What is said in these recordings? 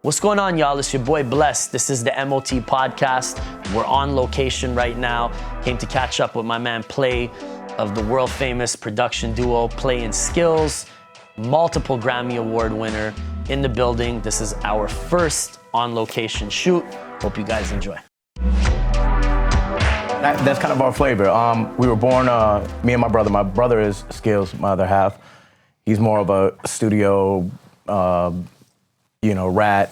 What's going on, y'all? It's your boy Bless. This is the M.O.T podcast. We're on location right now. Came to catch up with my man Play of the world famous production duo Play-N-Skillz, multiple Grammy Award winner in the building. This is our first on location shoot. Hope you guys enjoy. That's kind of our flavor. We were born, me and my brother. My brother is Skillz, my other half. He's more of a studio, rat.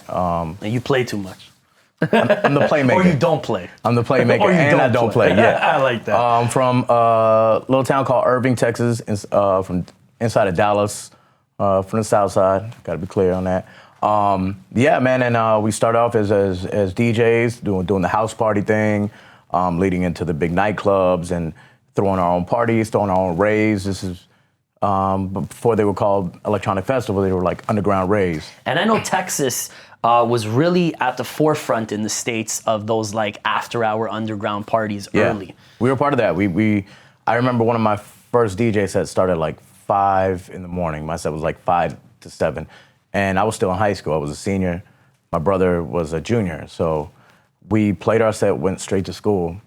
And you play too much. I'm the playmaker. Or you don't play. I'm the playmaker, Or you and I don't play. Yeah, I like that. From a little town called Irving, Texas, from inside of Dallas, from the south side. Got to be clear on that. Yeah, man, and we started off as DJs, doing the house party thing, leading into the big nightclubs and throwing our own parties, throwing our own raves. This is before they were called electronic festival, they were like underground raves. And I know Texas was really at the forefront in the States of those like after-hour underground parties early. We were part of that. I remember one of my first DJ sets started like 5 in the morning. My set was like 5 to 7. And I was still in high school. I was a senior. My brother was a junior. So we played our set, went straight to school.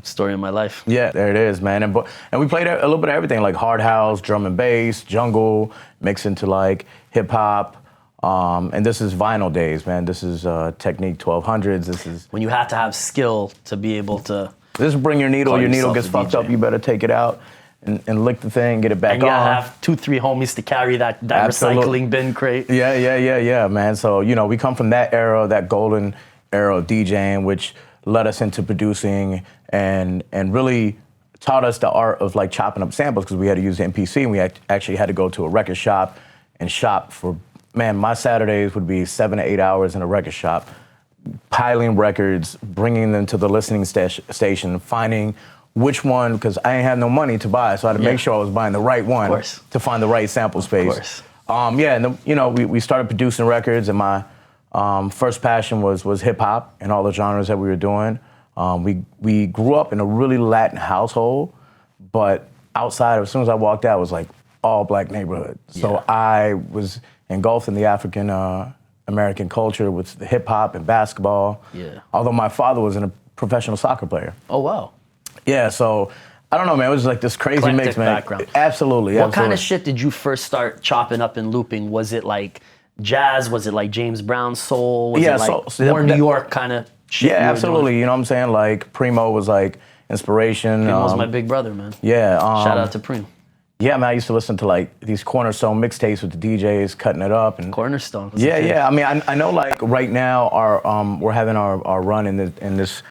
Story of my life. Yeah, there it is, man. And we played a little bit of everything, like hard house, drum and bass, jungle, mixed into like hip hop. And this is vinyl days, man. This is Technique 1200s. This is when you have to have skill to be able to. This is bring your needle. Your needle gets fucked up. You better take it out and lick the thing, get it back on. And you gotta have 2-3 homies to carry that recycling bin crate. Yeah, man. So we come from that era, that golden era of DJing, which led us into producing and really taught us the art of like chopping up samples, because we had to use the MPC, and we actually had to go to a record shop and shop for, man, my Saturdays would be 7 to 8 hours in a record shop, piling records, bringing them to the listening station, finding which one, because I didn't have no money to buy, so I had to make sure I was buying the right one to find the right sample space. Of course. And then, we started producing records, and my first passion was hip hop and all the genres that we were doing. We grew up in a really Latin household, but outside, as soon as I walked out, it was like all black neighborhood. So I was engulfed in the African American culture with the hip hop and basketball. Yeah. Although my father was a professional soccer player. Oh wow. Yeah. So I don't know, man. It was like this crazy Eclectic mix, man. Background. Absolutely. What kind of shit did you first start chopping up and looping? Was it like jazz? Was it like James Brown soul? Was it like more New York kind of shit? Yeah, absolutely. You know what I'm saying? Like Primo was like inspiration. Primo's my big brother, man. Yeah. Shout out to Primo. Yeah, man. I used to listen to like these Cornerstone mixtapes with the DJs cutting it up and Cornerstone. Yeah. I mean, I know like right now we're having our run in this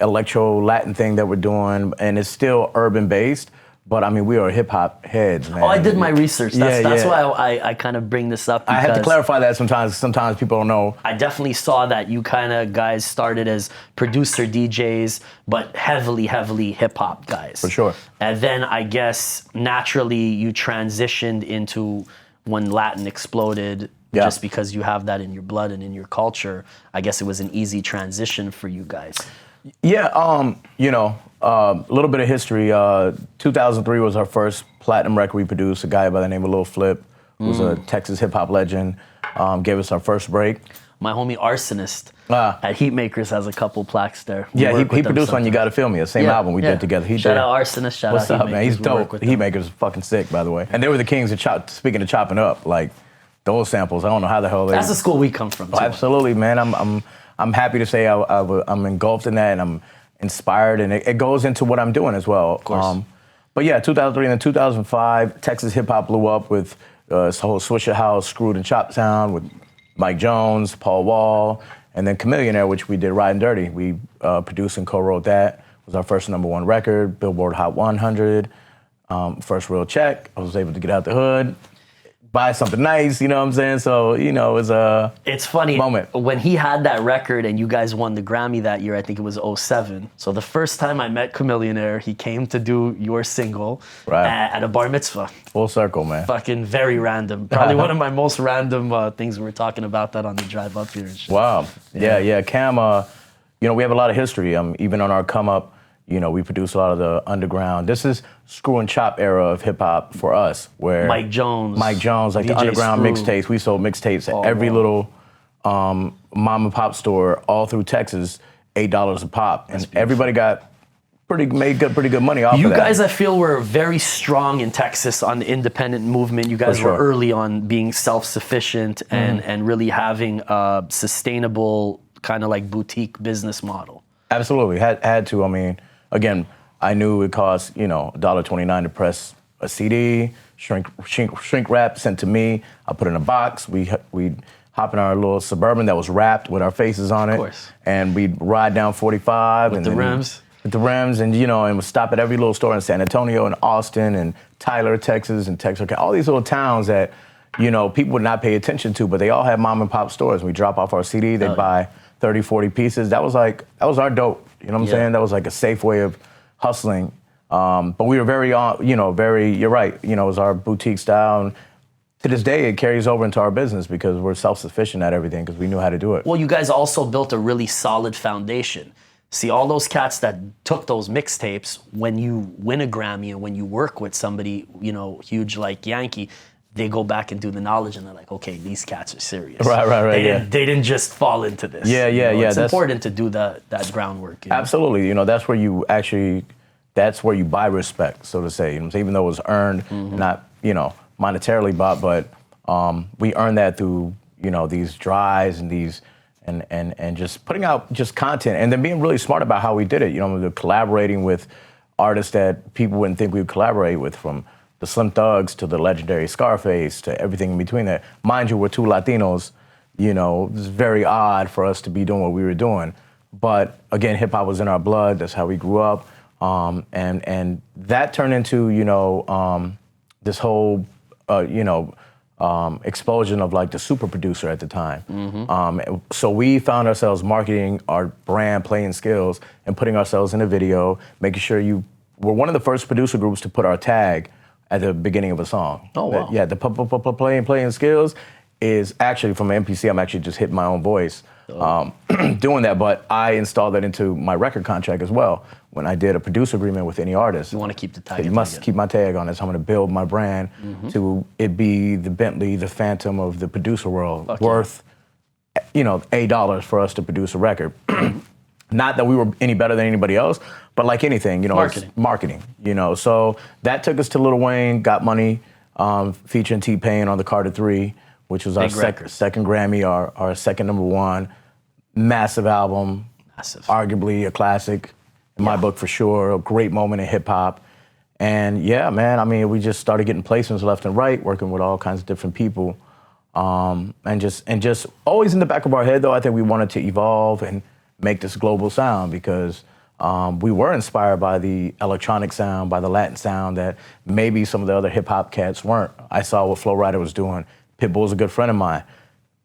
electro Latin thing that we're doing, and it's still urban based. But I mean, we are hip hop heads, man. Oh, I did my research. That's why I kind of bring this up. I have to clarify that sometimes. Sometimes people don't know. I definitely saw that you kind of guys started as producer DJs, but heavily hip hop guys. For sure. And then I guess naturally you transitioned into when Latin exploded. Yeah. Just because you have that in your blood and in your culture. I guess it was an easy transition for you guys. Yeah, a little bit of history. 2003 was our first platinum record we produced. A guy by the name of Lil Flip, who's a Texas hip hop legend, gave us our first break. My homie Arsonist at Heatmakers has a couple plaques there. Yeah, he produced on You Gotta Feel Me, the same album we did together. Shout out Arsonist, shout What's out up, man? He's dope. Heatmakers is fucking sick, by the way. And they were the kings of speaking of chopping up, like those samples. I don't know how the hell they. That's the school we come from. Too. Absolutely, man. I'm happy to say I'm engulfed in that, and I'm inspired, and it goes into what I'm doing as well. Of course. But yeah, 2003 and then 2005, Texas hip hop blew up with this whole Swisher House, Screwed and Chopped sound with Mike Jones, Paul Wall, and then Camillionaire, which we did Riding Dirty. We produced and co-wrote that. It was our first #1 record, Billboard Hot 100, first real check. I was able to get out the hood, buy something nice, you know what I'm saying? So, it was a It's funny, moment. When he had that record and you guys won the Grammy that year, I think it was 2007. So the first time I met Camillionaire, he came to do your single at a bar mitzvah. Full circle, man. Fucking very random. Probably one of my most random things. We were talking about that on the drive up here and shit. Wow. Yeah. Cam, we have a lot of history. Even on our come up, we produce a lot of the underground. This is Screw and Chop era of hip hop for us, where Mike Jones, like DJ the underground Screw. mixtapes. We sold mixtapes at every little mom and pop store all through Texas, $8 a pop, and everybody got pretty good money off of that. You guys, I feel, were very strong in Texas on the independent movement. You guys were early on being self-sufficient and really having a sustainable kind of like boutique business model. Absolutely, had to. I mean, again, I knew it cost $1.29 to press a CD, shrink wrap sent to me. I put it in a box. We'd hop in our little Suburban that was wrapped with our faces on it, of course, and we'd ride down 45 with the rims. With the rims, and and we'd stop at every little store in San Antonio and Austin and Tyler, Texas, and Texarkana, all these little towns that people would not pay attention to, but they all had mom and pop stores. We drop off our CD, they'd buy 30, 40 pieces. That was our dope. You know what I'm saying? That was like a safe way of hustling. But we were very, you're right. It was our boutique style. And to this day, it carries over into our business because we're self-sufficient at everything because we knew how to do it. Well, you guys also built a really solid foundation. See, all those cats that took those mixtapes, when you win a Grammy and when you work with somebody, huge like Yankee, they go back and do the knowledge and they're like, okay, these cats are serious. Right. They didn't just fall into this. Yeah. It's important to do that groundwork. Absolutely. That's where you buy respect, so to say. Even though it was earned, not, monetarily bought, but we earned that through, these drives and these and just putting out just content and then being really smart about how we did it. Collaborating with artists that people wouldn't think we would collaborate with, from the Slim Thugs to the legendary Scarface to everything in between that. Mind you, we're two Latinos. It's very odd for us to be doing what we were doing. But again, hip hop was in our blood. That's how we grew up. And that turned into, this whole, explosion of like the super producer at the time. So we found ourselves marketing our brand, Play-N-Skillz, and putting ourselves in a video, making sure we're one of the first producer groups to put our tag at the beginning of a song. Oh, wow. Yeah, the Play-N-Skillz is actually from MPC. I'm actually just hitting my own voice doing that, but I installed that into my record contract as well. When I did a producer agreement with any artist. You want to keep the tag. You must keep my tag on it. So I'm going to build my brand to it be the Bentley, the Phantom of the producer world, worth, $8 for us to produce a record. Not that we were any better than anybody else, but like anything, marketing. It's marketing. So that took us to Lil Wayne, Got Money, featuring T-Pain on the Carter 3, which was our second Grammy, our second #1, massive album, arguably a classic. In my book, for sure, a great moment in hip hop. And yeah, man, I mean, we just started getting placements left and right, working with all kinds of different people. And just always in the back of our head, though, I think we wanted to evolve and make this global sound because we were inspired by the electronic sound, by the Latin sound that maybe some of the other hip hop cats weren't. I saw what Flo Rida was doing. Pitbull's a good friend of mine.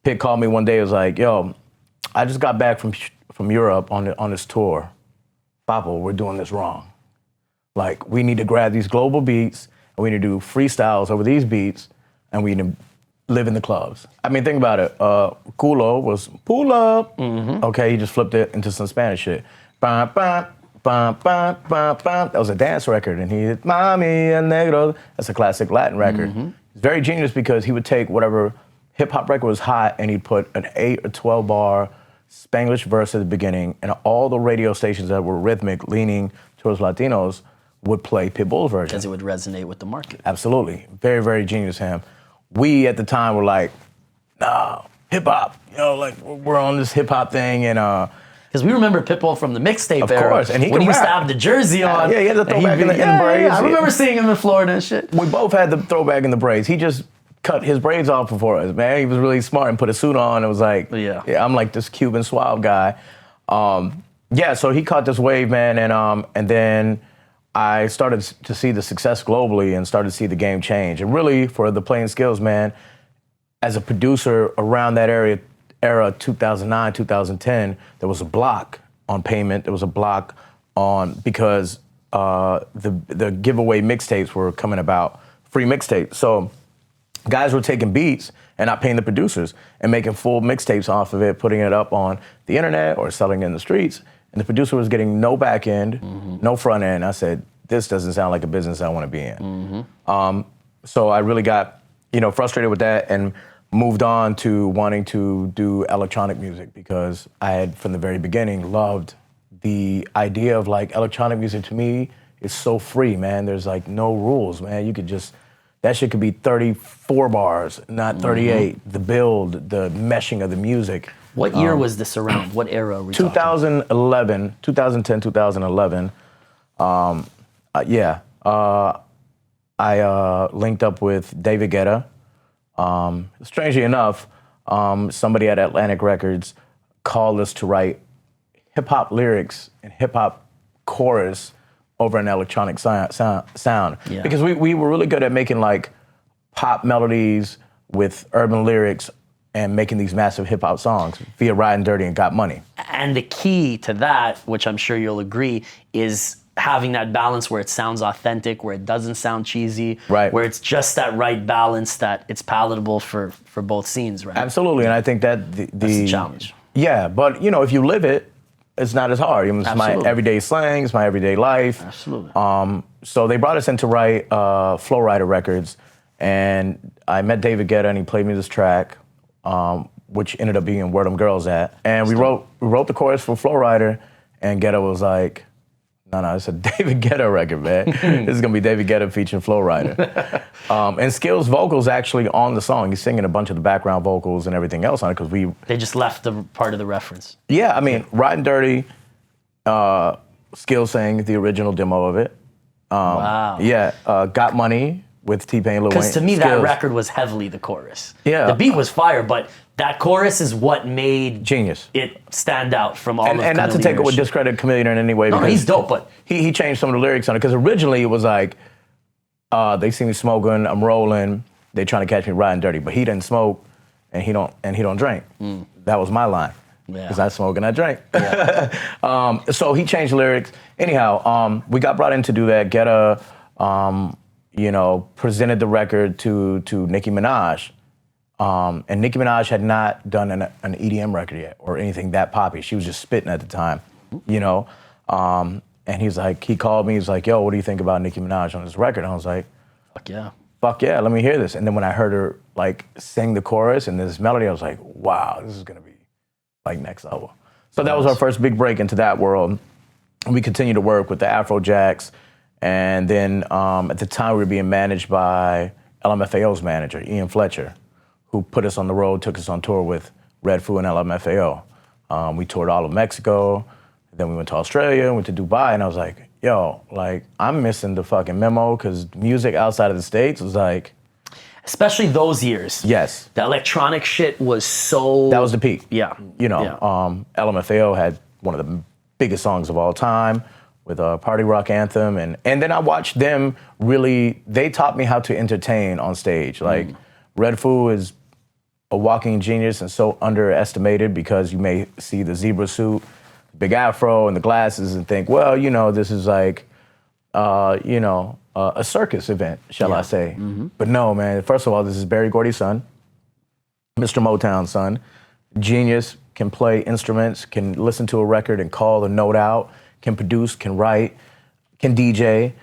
Pit called me one day, was like, yo, I just got back from Europe on this tour. Papa, we're doing this wrong. Like, we need to grab these global beats, and we need to do freestyles over these beats, and we need to live in the clubs. I mean, think about it. Culo was pull up. Okay, he just flipped it into some Spanish shit. Bam, bam, bam, bam, bam, bam. That was a dance record, and he did Mami and Negro. That's a classic Latin record. It's very genius because he would take whatever hip-hop record was hot, and he'd put an 8 or 12 bar Spanglish verse at the beginning, and all the radio stations that were rhythmic, leaning towards Latinos, would play Pitbull's version. Because it would resonate with the market. Absolutely. Very, very genius him. We, at the time, were like, nah, hip-hop. Like, we're on this hip-hop thing, and... Because we remember Pitbull from the mixtape era. Of course, and he when he used to have the jersey on. Yeah, he had the throwback in the braids. I remember seeing him in Florida and shit. We both had the throwback in the braids. He just cut his braids off for us, man. He was really smart and put a suit on. It was like, yeah, I'm like this Cuban suave guy. So he caught this wave, man, and then I started to see the success globally and started to see the game change. And really, for the Play-N-Skillz, man, as a producer around that era, 2009, 2010, there was a block on payment. There was a block on because the giveaway mixtapes were coming about, free mixtapes. So guys were taking beats and not paying the producers and making full mixtapes off of it, putting it up on the internet or selling it in the streets. And the producer was getting no back end, no front end. I said, this doesn't sound like a business I want to be in. So I really got, frustrated with that. And moved on to wanting to do electronic music because I had, from the very beginning, loved the idea of like electronic music. To me, it's so free, man. There's like no rules, man. You could just, that shit could be 34 bars, not 38. The build, the meshing of the music. What year was this around? What era are we 2011, 2010, 2011. I linked up with David Guetta. Strangely enough, somebody at Atlantic Records called us to write hip-hop lyrics and hip-hop chorus over an electronic sound. Yeah. Because we were really good at making like pop melodies with urban lyrics and making these massive hip-hop songs via Riding Dirty and Got Money. And the key to that, which I'm sure you'll agree, is having that balance where it sounds authentic, where it doesn't sound cheesy, right, where it's just that right balance that it's palatable for both scenes, right? Absolutely, and I think that that's the challenge. Yeah, but you know, if you live it, it's not as hard. It's my everyday slang, it's my everyday life. Absolutely. So they brought us in to write Flow Rider Records, and I met David Guetta, and he played me this track, which ended up being Where Them Girls At. And we wrote the chorus for Flow Rider, and Guetta was like, no, it's a David Guetta record, man. This is gonna be David Guetta featuring Flow Rider. And Skillz vocals actually on the song. He's singing a bunch of the background vocals and everything else on it because they just left the part of the reference. Yeah, I mean, Riding Dirty, Skillz sang the original demo of it. Wow. Yeah, Got Money with T-Pain, Lil Wayne. Because to me, Skillz. that record was heavily the chorus. Yeah. The beat was fire, but that chorus is what made genius it stand out from all of And not to take it with discredit Camillionaire in any way. No, he's dope, but he changed some of the lyrics on it because originally it was like, they see me smoking, I'm rolling, they trying to catch me riding dirty, but he didn't smoke and he don't drink. That was my line. Because I smoke and I drink. Yeah. So he changed the lyrics. Anyhow, we got brought in to do that. Guetta, presented the record to Nicki Minaj. And Nicki Minaj had not done an EDM record yet or anything that poppy. She was just spitting at the time, and he called me, he's like, yo, what do you think about Nicki Minaj on this record? And I was like, fuck yeah, let me hear this. And then when I heard her like sing the chorus and this melody, I was like, wow, this is gonna be like next level. So that was our first big break into that world. And we continued to work with the Afrojacks. And then at the time we were being managed by LMFAO's manager, Ian Fletcher, who put us on the road, took us on tour with Red Foo and LMFAO. We toured all of Mexico, then we went to Australia, went to Dubai, and I was like, yo, like, I'm missing the fucking memo, because music outside of the States was like... Especially those years. Yes. The electronic shit was so... That was the peak. Yeah. LMFAO had one of the biggest songs of all time with a party rock anthem, and then I watched them really, they taught me how to entertain on stage. Like, Red Foo is a walking genius and so underestimated because you may see the zebra suit, big afro and the glasses and think, well, this is like, a circus event, shall I say. But no, man, first of all, this is Berry Gordy's son, Mr. Motown's son, genius, can play instruments, can listen to a record and call the note out, can produce, can write, can DJ.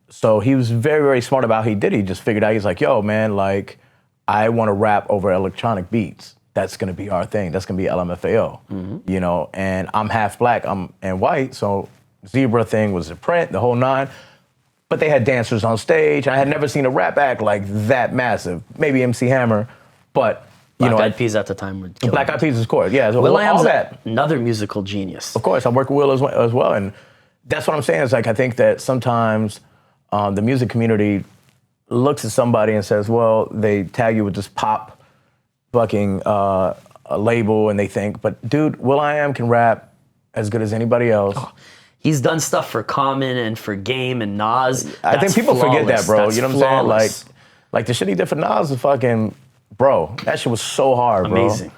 So he was very, very smart about how he did it. He just figured out, he's like, yo, man, like, I want to rap over electronic beats. That's going to be our thing. That's going to be LMFAO, and I'm half black and white, so zebra thing was the print, the whole nine. But they had dancers on stage. I had never seen a rap act like that massive. Maybe MC Hammer, but, Black Eyed Peas at the time were killing Black Eyed Peas, of course, yeah. So Will.i.am's another musical genius. Of course, I work with Will as well, and that's what I'm saying. Is like, I think that sometimes the music community looks at somebody and says, well, they tag you with this pop fucking label, and they think, but dude, Will.i.am can rap as good as anybody else. Oh, he's done stuff for Common and for Game and Nas. I think people forget that, bro. You know what I'm saying? Like the shit he did for Nas is fucking, bro, that shit was so hard, bro. Amazing.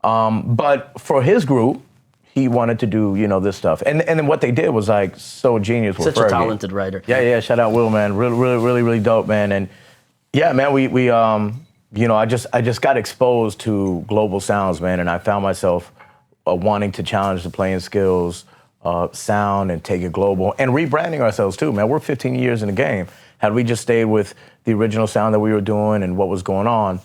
But for his group, he wanted to do, this stuff. And then what they did was like so genius with Such Fergie. a talented writer. Yeah, shout out Will, man. Really dope, man. And yeah, man, we I just got exposed to global sounds, man, and I found myself wanting to challenge the Play-N-Skillz sound and take it global and rebranding ourselves too, man. We're 15 years in the game. Had we just stayed with the original sound that we were doing and what was going on,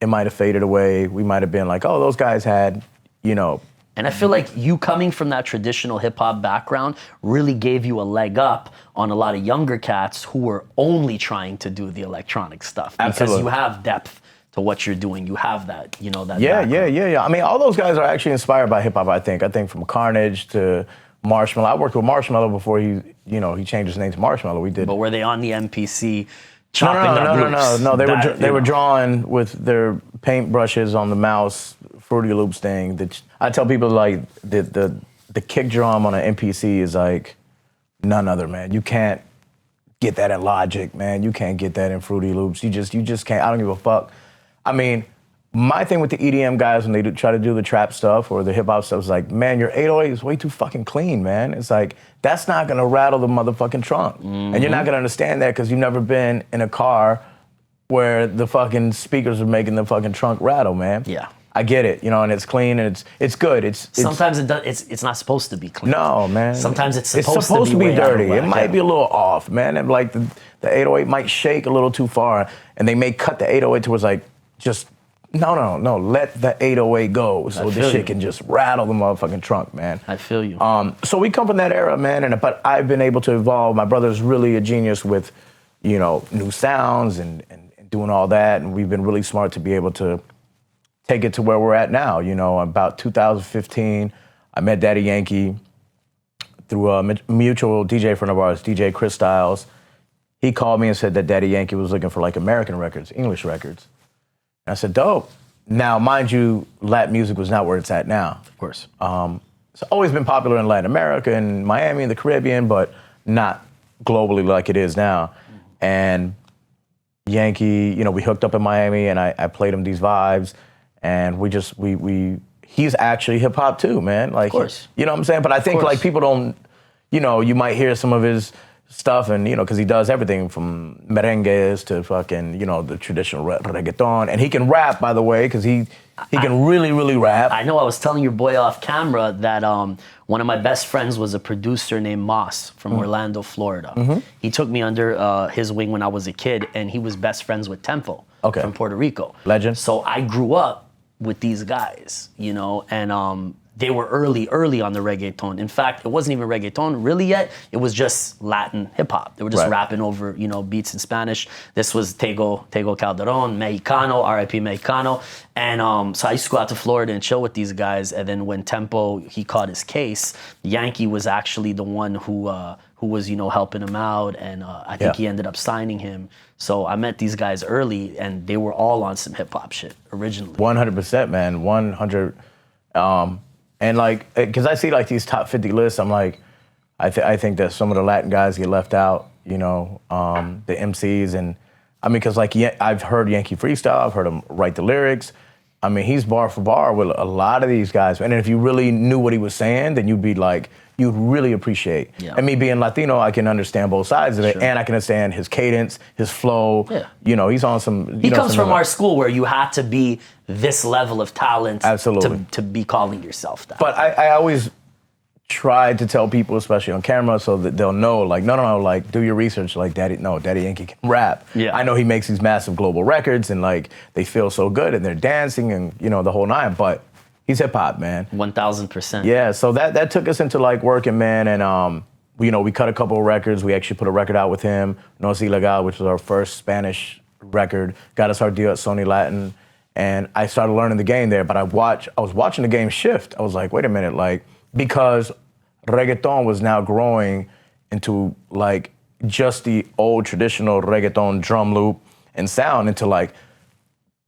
it might have faded away. We might have been like, oh, those guys had, you know. And I feel like you coming from that traditional hip hop background really gave you a leg up on a lot of younger cats who were only trying to do the electronic stuff. Absolutely. Because you have depth to what you're doing. You have that, you know, that Yeah, background. yeah. I mean, all those guys are actually inspired by hip hop, I think. I think from Carnage to Marshmallow. I worked with Marshmallow before he changed his name to Marshmallow. We did. But were they on the MPC chopping up loops? No. They were drawing with their paint brushes on the mouse, Fruity Loops thing. I tell people like the kick drum on an MPC is like none other, man. You can't get that in Logic, man. You can't get that in Fruity Loops. You just can't. I don't give a fuck. I mean, my thing with the EDM guys when they try to do the trap stuff or the hip hop stuff is like, man, your 808 is way too fucking clean, man. It's like, that's not gonna rattle the motherfucking trunk. And you're not gonna understand that because you've never been in a car where the fucking speakers are making the fucking trunk rattle, man. Yeah. I get it, and it's clean and it's good. Sometimes it does. It's not supposed to be clean. No, man. Sometimes it's supposed to be dirty. It might be a little off, man. And like the 808 might shake a little too far, and they may cut the 808 towards like just no. Let the 808 go so this shit can just rattle the motherfucking trunk, man. I feel you. So we come from that era, man. But I've been able to evolve. My brother's really a genius with, new sounds and doing all that, and we've been really smart to be able to take it to where we're at now. About 2015, I met Daddy Yankee through a mutual DJ friend of ours, DJ Chris Styles. He called me and said that Daddy Yankee was looking for like American records, English records. And I said, dope. Now, mind you, Latin music was not where it's at now. Of course. It's always been popular in Latin America and Miami and the Caribbean, but not globally like it is now. And Yankee, we hooked up in Miami and I played him these vibes. And he's actually hip hop too, man. Like, of course. You know what I'm saying? But I think like people don't, you might hear some of his stuff and, because he does everything from merengues to fucking, the traditional reggaeton. And he can rap, by the way, because he can really, really rap. I know I was telling your boy off camera that one of my best friends was a producer named Moss from Orlando, Florida. He took me under his wing when I was a kid, and he was best friends with Tempo from Puerto Rico. Legend. So I grew up with these guys, and they were early on the reggaeton. In fact, it wasn't even reggaeton really yet. It was just Latin hip hop. They were just rapping over, beats in Spanish. This was Tego Calderon, Mexicano, R.I.P. Mexicano. And so I used to go out to Florida and chill with these guys. And then when Tempo, he caught his case, Yankee was actually the one who was, helping him out. And I think he ended up signing him. So I met these guys early, and they were all on some hip hop shit originally. 100%, man. 100. And like, because I see like these top 50 lists, I'm like, I think that some of the Latin guys get left out, the MCs. And I mean, because like I've heard Yankee freestyle, I've heard him write the lyrics. I mean, he's bar for bar with a lot of these guys. And if you really knew what he was saying, then you'd be like, you'd really appreciate. Yeah. And me being Latino, I can understand both sides of it. Sure. And I can understand his cadence, his flow. Yeah. He's on some... He comes from our school where you had to be this level of talent. Absolutely. To be calling yourself that. But I always try to tell people, especially on camera, so that they'll know, like, no, like, do your research. Like, Daddy Yankee can rap. Yeah. I know he makes these massive global records, and, like, they feel so good, and they're dancing, and, the whole nine, but he's hip-hop, man. 1,000%. Yeah, so that took us into, like, working, man, and, we cut a couple of records. We actually put a record out with him, No Es Ilegal, which was our first Spanish record, got us our deal at Sony Latin, and I started learning the game there, but I was watching the game shift. I was like, wait a minute, like, because reggaeton was now growing into like just the old traditional reggaeton drum loop and sound into like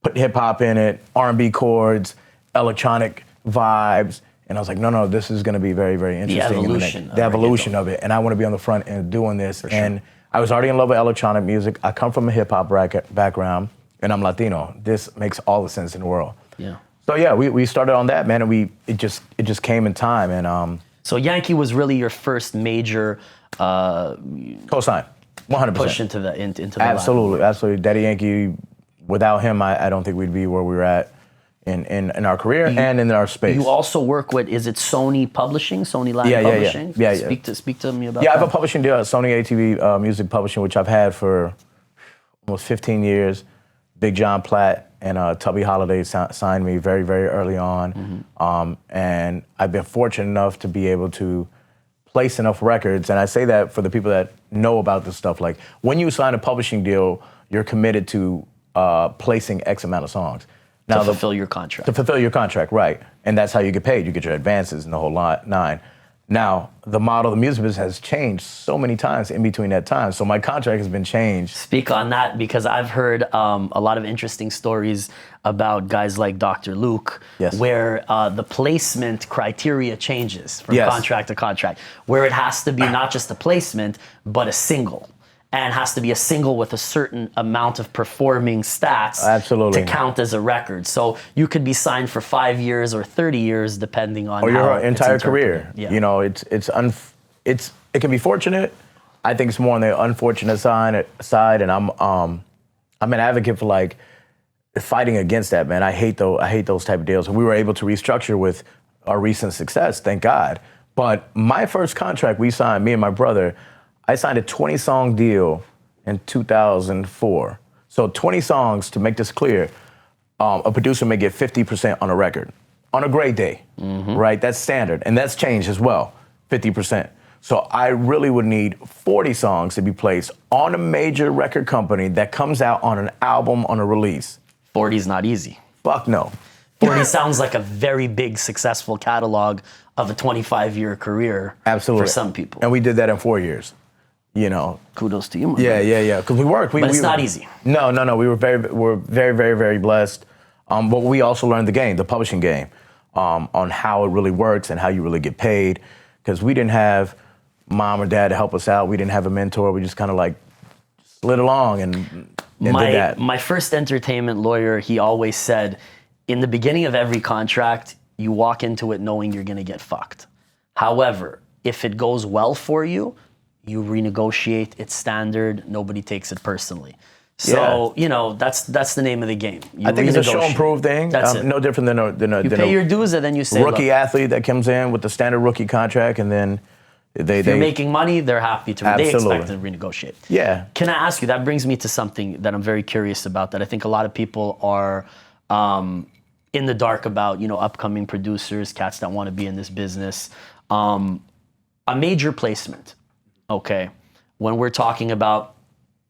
put hip hop in it, R&B chords, electronic vibes. And I was like, no, this is gonna be very, very interesting. The evolution of it. And I wanna be on the front end doing this. And I was already in love with electronic music. I come from a hip hop background and I'm Latino. This makes all the sense in the world. Yeah. So yeah, we started on that, man, and it just came in time, and so Yankee was really your first major cosign, 100% push into the absolutely. Daddy Yankee, without him, I don't think we'd be where we were at in our career and in our space. You also work with, is it Sony Publishing, Sony Latin Publishing? Yeah. Speak to me about that. Yeah, I have a publishing deal at Sony ATV Music Publishing, which I've had for almost 15 years. Big John Platt Tubby Holiday signed me very, very early on. And I've been fortunate enough to be able to place enough records. And I say that for the people that know about this stuff. Like, when you sign a publishing deal, you're committed to placing X amount of songs. Now, to fulfill your contract. To fulfill your contract, right. And that's how you get paid. You get your advances and the whole nine. Now, the model of the music business has changed so many times in between that time. So my contract has been changed. Speak on that, because I've heard a lot of interesting stories about guys like Dr. Luke, where the placement criteria changes from contract to contract, where it has to be not just a placement, but a single. And has to be a single with a certain amount of performing stats to count as a record. So you could be signed for 5 years or 30 years, depending on or how your entire career. Yeah. You know, it can be fortunate. I think it's more on the unfortunate side, and I'm an advocate for like fighting against that, man. I hate those type of deals. And we were able to restructure with our recent success, thank God. But my first contract we signed, me and my brother, I signed a 20-song deal in 2004. So 20 songs, to make this clear, a producer may get 50% on a record. On a great day, right? That's standard. And that's changed as well, 50%. So I really would need 40 songs to be placed on a major record company that comes out on an album on a release. 40 is not easy. Fuck no. 40 sounds like a very big, successful catalog of a 25-year career. Absolutely. For some people. And we did that in 4 years. You know, kudos to you, man. Yeah. Because we worked. But it's not easy. No. We're very, very, very blessed. But we also learned the game, the publishing game, on how it really works and how you really get paid. Because we didn't have mom or dad to help us out. We didn't have a mentor. We just kind of like slid along and did that. My first entertainment lawyer, he always said, in the beginning of every contract, you walk into it knowing you're going to get fucked. However, if it goes well for you, you renegotiate, it's standard, nobody takes it personally. So, you know, that's the name of the game. I think it's a show and prove thing. That's it. No different than a you pay your dues and then you say, rookie athlete that comes in with the standard rookie contract, and then if you're making money, they're happy to. They expect to renegotiate. Yeah. Can I ask you, that brings me to something that I'm very curious about, that I think a lot of people are in the dark about, you know, upcoming producers, cats that want to be in this business. A major placement. Okay, when we're talking about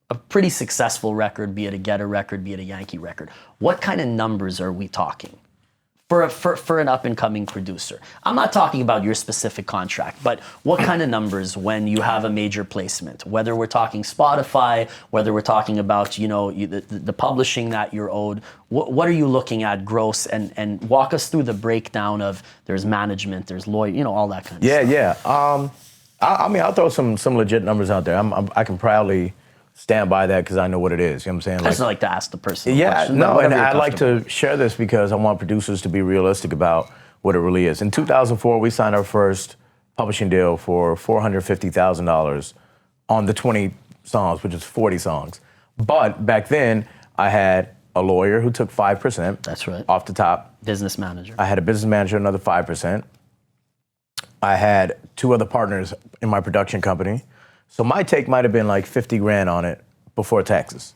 a pretty successful record, be it a Getter record, be it a Yankee record, what kind of numbers are we talking for an up-and-coming producer? I'm not talking about your specific contract, but what kind of numbers when you have a major placement? Whether we're talking Spotify, whether we're talking about, you know, the publishing that you're owed, what are you looking at gross? And walk us through the breakdown of there's management, there's lawyer, you know, all that kind of stuff. Yeah. I mean, I'll throw some legit numbers out there. I can proudly stand by that because I know what it is. You know what I'm saying? I just like to ask the person. Yeah, no, and I like to share this because I want producers to be realistic about what it really is. In 2004, we signed our first publishing deal for $450,000 on the 20 songs, which is 40 songs. But back then, I had a lawyer who took 5%. That's right. Off the top. Business manager. I had a business manager, another 5%. I had 2 other partners in my production company. So my take might have been like 50 grand on it before taxes.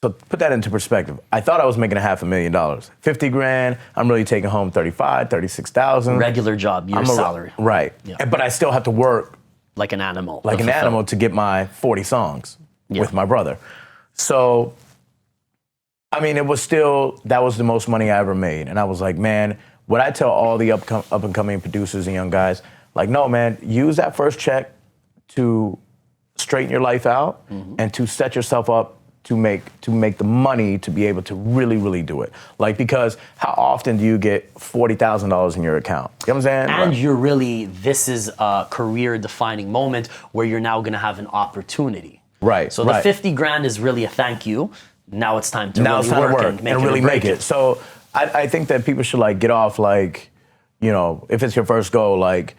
So put that into perspective. I thought I was making $500,000. 50 grand, I'm really taking home 35, 36,000. Regular job, your salary. Right. Yeah. But I still have to work like an animal. Like an animal to get my 40 songs with my brother. So, I mean, that was the most money I ever made. And I was like, man, what I tell all the up-and-coming producers and young guys, like, no, man, use that first check to straighten your life out and to set yourself up to make the money to be able to really, really do it. Like, because how often do you get $40,000 in your account? You know what I'm saying? And you're really, this is a career-defining moment where you're now going to have an opportunity. Right. So the 50 grand is really a thank you. Now it's time to really work and really make it. So I think that people should like get off like, you know, if it's your first goal, like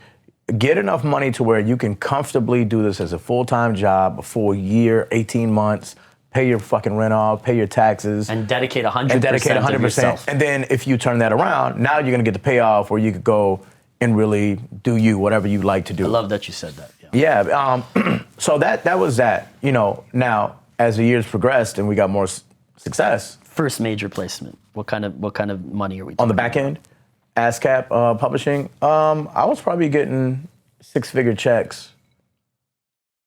get enough money to where you can comfortably do this as a full-time job, a full year, 18 months, pay your fucking rent off, pay your taxes. And dedicate 100% of yourself. And then if you turn that around, now you're gonna get the payoff where you could go and really do whatever you like to do. I love that you said that. Yeah, so that was that. You know, now as the years progressed and we got more success, first major placement? What kind of money are we talking On the back about? end, ASCAP publishing, I was probably getting 6-figure checks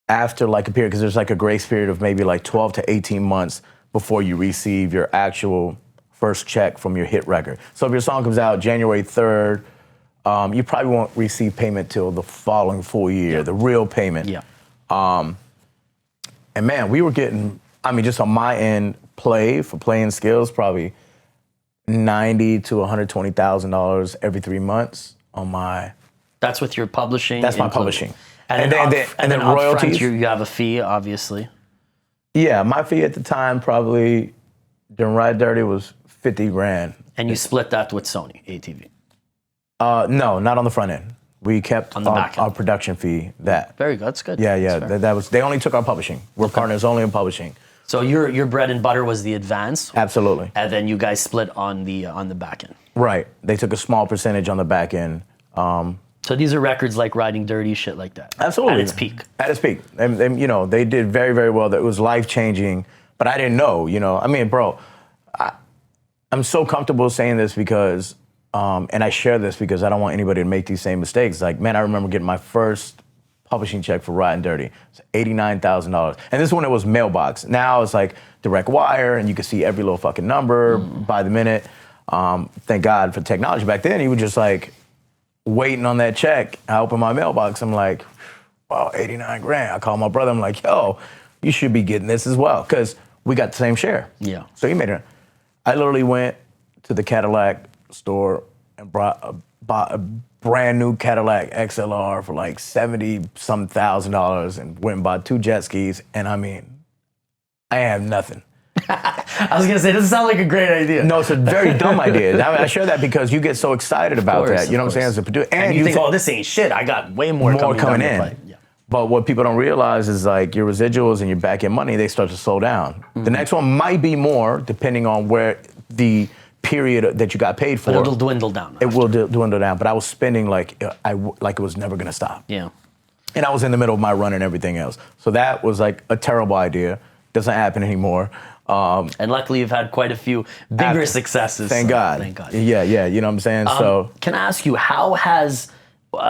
after like a period, because there's like a grace period of maybe like 12 to 18 months before you receive your actual first check from your hit record. So if your song comes out January 3rd, you probably won't receive payment till the following full year, the real payment. Yeah. And man, we were getting, I mean, just on my end, Play-N-Skillz, probably $90,000 to $120,000 every 3 months on my. That's with your publishing. That's my publishing. And then royalties. Upfront, you have a fee, obviously. Yeah, my fee at the time probably during Ride Dirty was 50 grand. And you split that with Sony ATV. No, not on the front end. We kept On the back end. our production fee. That. Very good. That's good. Yeah, yeah. That's fair. That was. They only took our publishing. We're partners only in publishing. So your bread and butter was the advance, Absolutely. and then you guys split on the back end. Right. They took a small percentage on the back end. So these are records like Riding Dirty, shit like that. Absolutely. At its peak. At its peak. And you know, they did very, very well. That was life-changing. But I didn't know, you know. I mean, bro, I'm so comfortable saying this because, and I share this because I don't want anybody to make these same mistakes. Like, man, I remember getting my first publishing check for Riding Dirty. It's $89,000. And this one, it was mailbox. Now it's like direct wire, and you can see every little fucking number by the minute. Thank God for technology. Back then, you were just like, waiting on that check. I open my mailbox. I'm like, wow, 89 grand. I call my brother. I'm like, yo, you should be getting this as well, because we got the same share. Yeah. So he made it. I literally went to the Cadillac store and bought a brand new Cadillac XLR for like $70-some thousand and went and bought 2 jet skis. And I mean, I have nothing. I was gonna say, it doesn't sound like a great idea. No, it's a very dumb idea. I mean, I share that because you get so excited about that. You know what I'm saying? As a producer, and you think, oh, this ain't shit. I got way more coming in. Yeah. But what people don't realize is like your residuals and your back end money, they start to slow down. The next one might be more, depending on where the period that you got paid for. But it'll dwindle down. It will dwindle down. But I was spending like it was never gonna stop. Yeah. And I was in the middle of my run and everything else. So that was like a terrible idea. Doesn't happen anymore. And luckily, you've had quite a few bigger successes. Thank God. Thank God. Yeah, yeah. You know what I'm saying? So can I ask you, how has,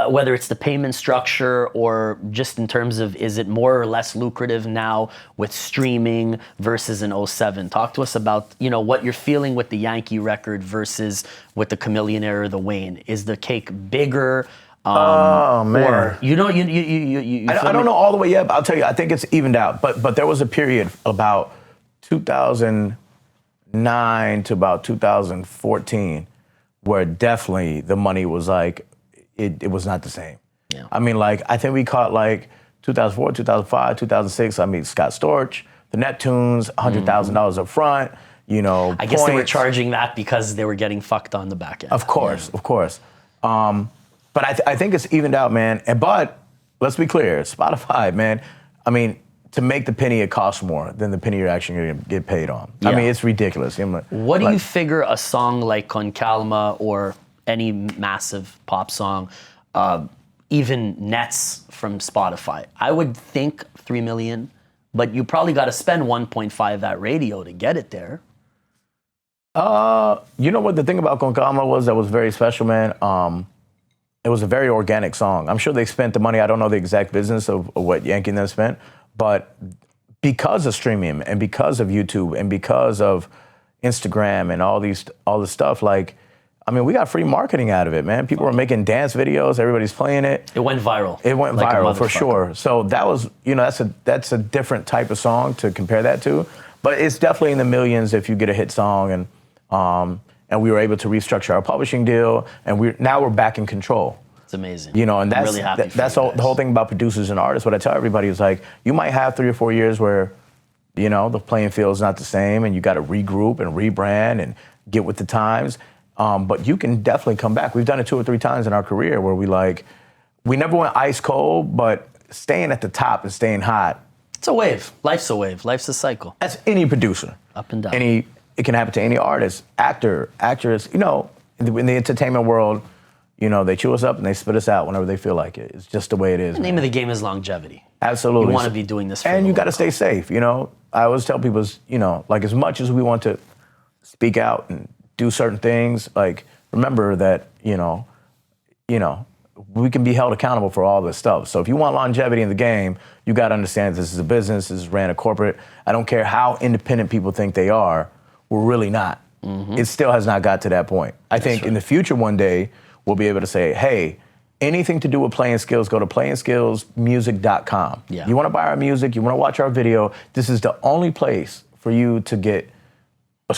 whether it's the payment structure or just in terms of, is it more or less lucrative now with streaming versus in 07? Talk to us about, you know, what you're feeling with the Yankee record versus with the Camillionaire or the Wayne. Is the cake bigger? Oh man. Or, you know, I don't know all the way yet, but I'll tell you, I think it's evened out. But there was a period about 2009 to about 2014 where definitely the money was like, it was not the same. Yeah. I mean, like, I think we caught like 2004, 2005, 2006, I mean, Scott Storch, the Neptunes, $100,000 up front, you know. I guess they were charging that because they were getting fucked on the back end. Of course, of course. But I think it's evened out, man. But let's be clear, Spotify, man, I mean, to make the penny, it costs more than the penny you're actually going to get paid on. Yeah. I mean, it's ridiculous. What do you figure a song like Con Calma or any massive pop song even nets from Spotify? I would think 3 million, but you probably got to spend 1.5 at radio to get it there. You know what the thing about Con Calma was that was very special, man? It was a very organic song. I'm sure they spent the money. I don't know the exact business of what Yankee and them spent, but because of streaming and because of YouTube and because of Instagram and all this stuff, like, I mean, we got free marketing out of it, man. People were making dance videos. Everybody's playing it. It went viral. It went like viral for sure. So that was, you know, that's a different type of song to compare that to. But it's definitely in the millions if you get a hit song. And we were able to restructure our publishing deal, and now we're back in control. It's amazing. You know, and that's really happy that's the whole thing about producers and artists. What I tell everybody is like, you might have 3 or 4 years where, you know, the playing field is not the same, and you got to regroup and rebrand and get with the times. But you can definitely come back. We've done it 2 or 3 times in our career where we never went ice cold, but staying at the top and staying hot. It's a wave. Life's a wave. Life's a cycle. That's any producer. Up and down. It can happen to any artist, actor, actress. You know, in the entertainment world, you know, they chew us up and they spit us out whenever they feel like it. It's just the way it is. The name of the game is longevity. Absolutely. You want to be doing this for and the you got to long stay safe, you know. I always tell people, you know, like as much as we want to speak out and do certain things, like remember that, we can be held accountable for all this stuff. So if you want longevity in the game, you got to understand this is a business, this is ran a corporate. I don't care how independent people think they are, we're really not. It still has not got to that point. I think in the future one day, we'll be able to say, hey, anything to do with Play-N-Skillz, go to Play-N-SkillzMusic.com. Yeah. You want to buy our music, you want to watch our video, this is the only place for you to get a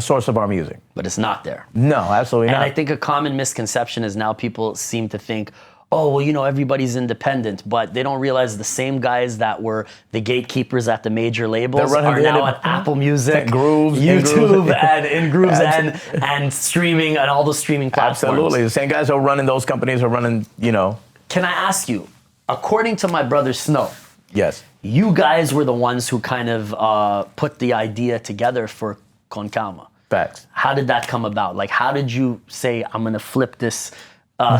source of our music. But it's not there. No, absolutely not. And I think a common misconception is now people seem to think, oh, well, everybody's independent, but they don't realize the same guys that were the gatekeepers at the major labels are now at Apple Music, Grooves, YouTube, and In Grooves, and streaming, and all the streaming platforms. Absolutely. The same guys who are running those companies are running, Can I ask you, according to my brother Snow, Yes. you guys were the ones who kind of put the idea together for Con Calma. Facts. How did that come about? Like, how did you say, I'm going to flip this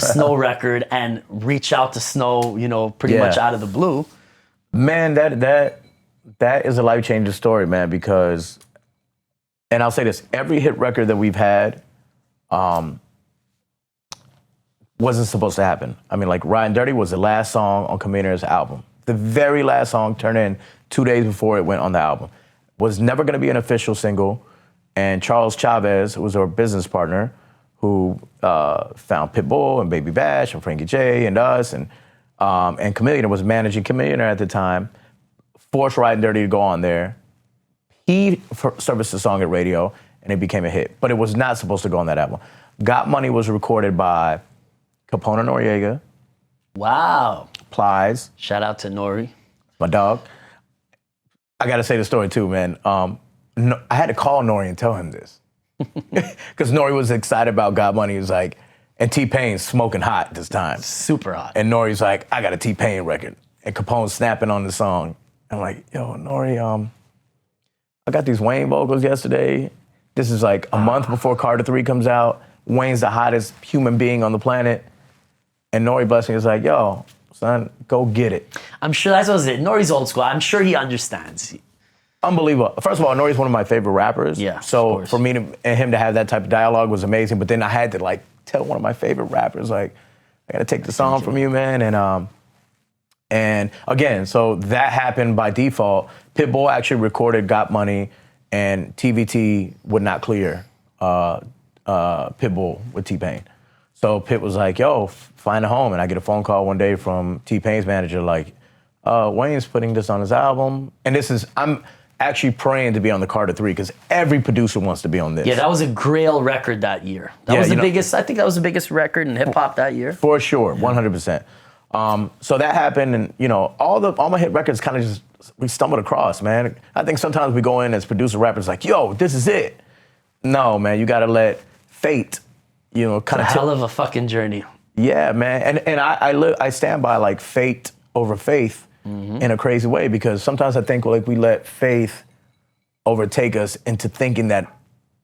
Snow record and reach out to Snow, pretty much out of the blue? Man, that is a life-changing story, man, because, and I'll say this, every hit record that we've had wasn't supposed to happen. I mean, like, Riding Dirty was the last song on Camillionaire's album. The very last song turned in 2 days before it went on the album. Was never going to be an official single, and Charles Chavez, who was our business partner, who found Pitbull and Baby Bash and Frankie J and us, and Camillionaire was managing Camillionaire at the time, forced Riding Dirty to go on there. He serviced the song at radio, and it became a hit. But it was not supposed to go on that album. Got Money was recorded by Capone and Noriega. Wow. Plies. Shout out to Nori. My dog. I got to say the story too, man. I had to call Nori and tell him this. Because Nori was excited about Got Money. He was like, and T-Pain's smoking hot this time. Super hot. And Nori's like, I got a T-Pain record. And Capone's snapping on the song. I'm like, yo, Nori, I got these Wayne vocals yesterday. This is like a month before Carter 3 comes out. Wayne's the hottest human being on the planet. And Nori Blessing is like, yo, son, go get it. I'm sure that's what it is. Nori's old school. I'm sure he understands. Unbelievable. First of all, Nori's one of my favorite rappers. Yeah. So for me and him to have that type of dialogue was amazing. But then I had to like tell one of my favorite rappers, like, I gotta take the song from you, man. And again, so that happened by default. Pitbull actually recorded Got Money, and TVT would not clear Pitbull with T-Pain. So Pitt was like, yo, find a home. And I get a phone call one day from T-Pain's manager, like, Wayne's putting this on his album. And I'm actually praying to be on the Carter 3 because every producer wants to be on this. Yeah, that was a grail record that year. That was the biggest, I think that was the biggest record in hip hop that year. For sure, 100%. So that happened, and all my hit records kind of just, we stumbled across, man. I think sometimes we go in as producer rappers like, yo, this is it. No, man, you gotta let fate, kind of hell of a fucking journey. Yeah, man, and I stand by like fate over faith in a crazy way, because sometimes I think like we let faith overtake us into thinking that,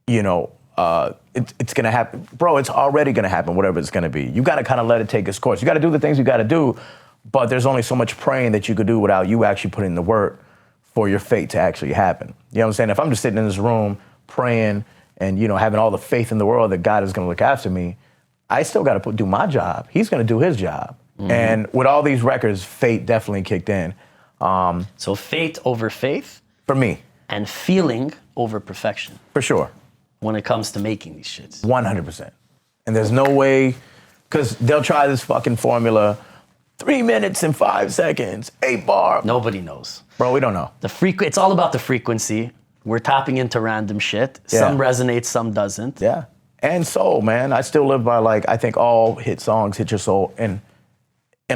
it's gonna happen. Bro, it's already gonna happen, whatever it's gonna be. You gotta kind of let it take its course. You gotta do the things you gotta do, but there's only so much praying that you could do without you actually putting in the work for your fate to actually happen. You know what I'm saying? If I'm just sitting in this room praying and, having all the faith in the world that God is gonna look after me, I still gotta do my job. He's gonna do his job. And with all these records, fate definitely kicked in. So fate over faith? For me. And feeling over perfection. For sure. When it comes to making these shits. 100%. And there's no way, because they'll try this fucking formula, 3 minutes and 5 seconds, 8 bar. Nobody knows. Bro, we don't know. It's all about the frequency. We're tapping into random shit. Yeah. Some resonates, some doesn't. Yeah. And soul, man. I still live by, like, I think all hit songs hit your soul in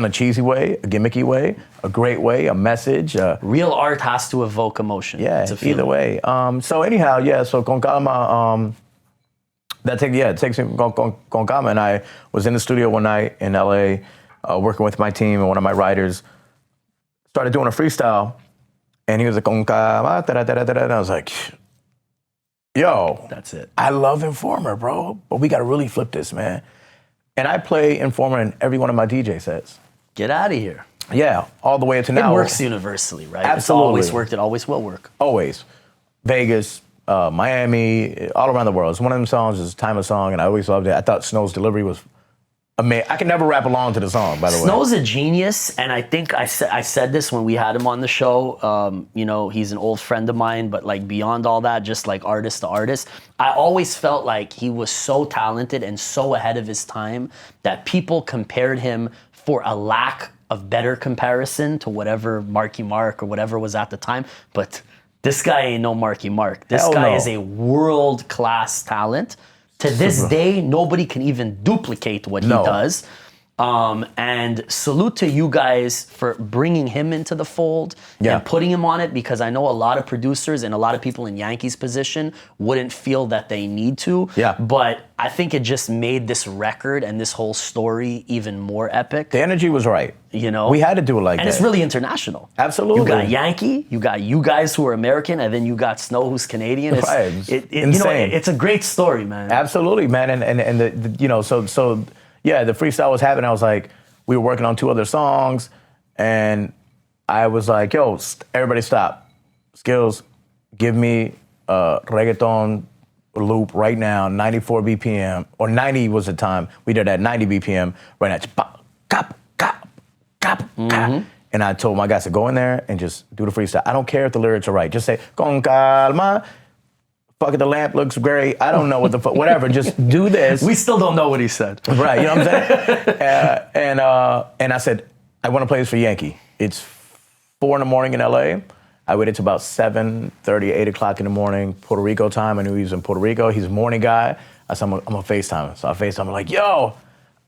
a cheesy way, a gimmicky way, a great way, a message. Real art has to evoke emotion. Yeah, either way. So anyhow, yeah, so Con Calma, it takes me, Con Calma, and I was in the studio one night in LA, working with my team, and one of my writers started doing a freestyle, and he was like, Con Calma, da-da-da-da-da, and I was like, yo. That's it. I love Informer, bro, but we gotta really flip this, man. And I play Informer in every one of my DJ sets. Get out of here. Yeah, all the way up to now. It works universally, right? Absolutely. It's always worked. It always will work. Always. Vegas, Miami, all around the world. It's one of them songs. It's a timeless song, and I always loved it. I thought Snow's delivery was amazing. I can never rap along to the song, by the way. Snow's a genius, and I think I said this when we had him on the show. You know, he's an old friend of mine, but like beyond all that, just like artist to artist, I always felt like he was so talented and so ahead of his time that people compared him for a lack of better comparison to whatever Marky Mark or whatever was at the time. But this guy ain't no Marky Mark. This Hell guy no. is a world-class talent. To this day, nobody can even duplicate what he does. And salute to you guys for bringing him into the fold and putting him on it, because I know a lot of producers and a lot of people in Yankees position wouldn't feel that they need to. Yeah. But I think it just made this record and this whole story even more epic. The energy was right. You know? We had to do it like that. And it's really international. Absolutely. You got Yankee, you got you guys who are American, and then you got Snow who's Canadian. It's, Right. you know, it's a great story, man. Absolutely, man. And the you know, so yeah, the freestyle was happening. I was like, we were working on 2 other songs, and I was like, yo, everybody stop. Skillz, give me a reggaeton loop right now, 94 BPM, or 90 was the time. We did at 90 BPM right now. Pop, cop, cop, cop, cop. And I told my guys to go in there and just do the freestyle. I don't care if the lyrics are right. Just say, Con Calma. Fuck it, the lamp looks great. I don't know what the fuck, whatever. Just do this. We still don't know what he said. Right, you know what I'm saying? And I said, I want to play this for Yankee. It's 4 in the morning in LA. I waited till about 7:30, 8 o'clock in the morning, Puerto Rico time. I knew he was in Puerto Rico. He's a morning guy. I said, I'm gonna FaceTime him. So I FaceTime him like, yo,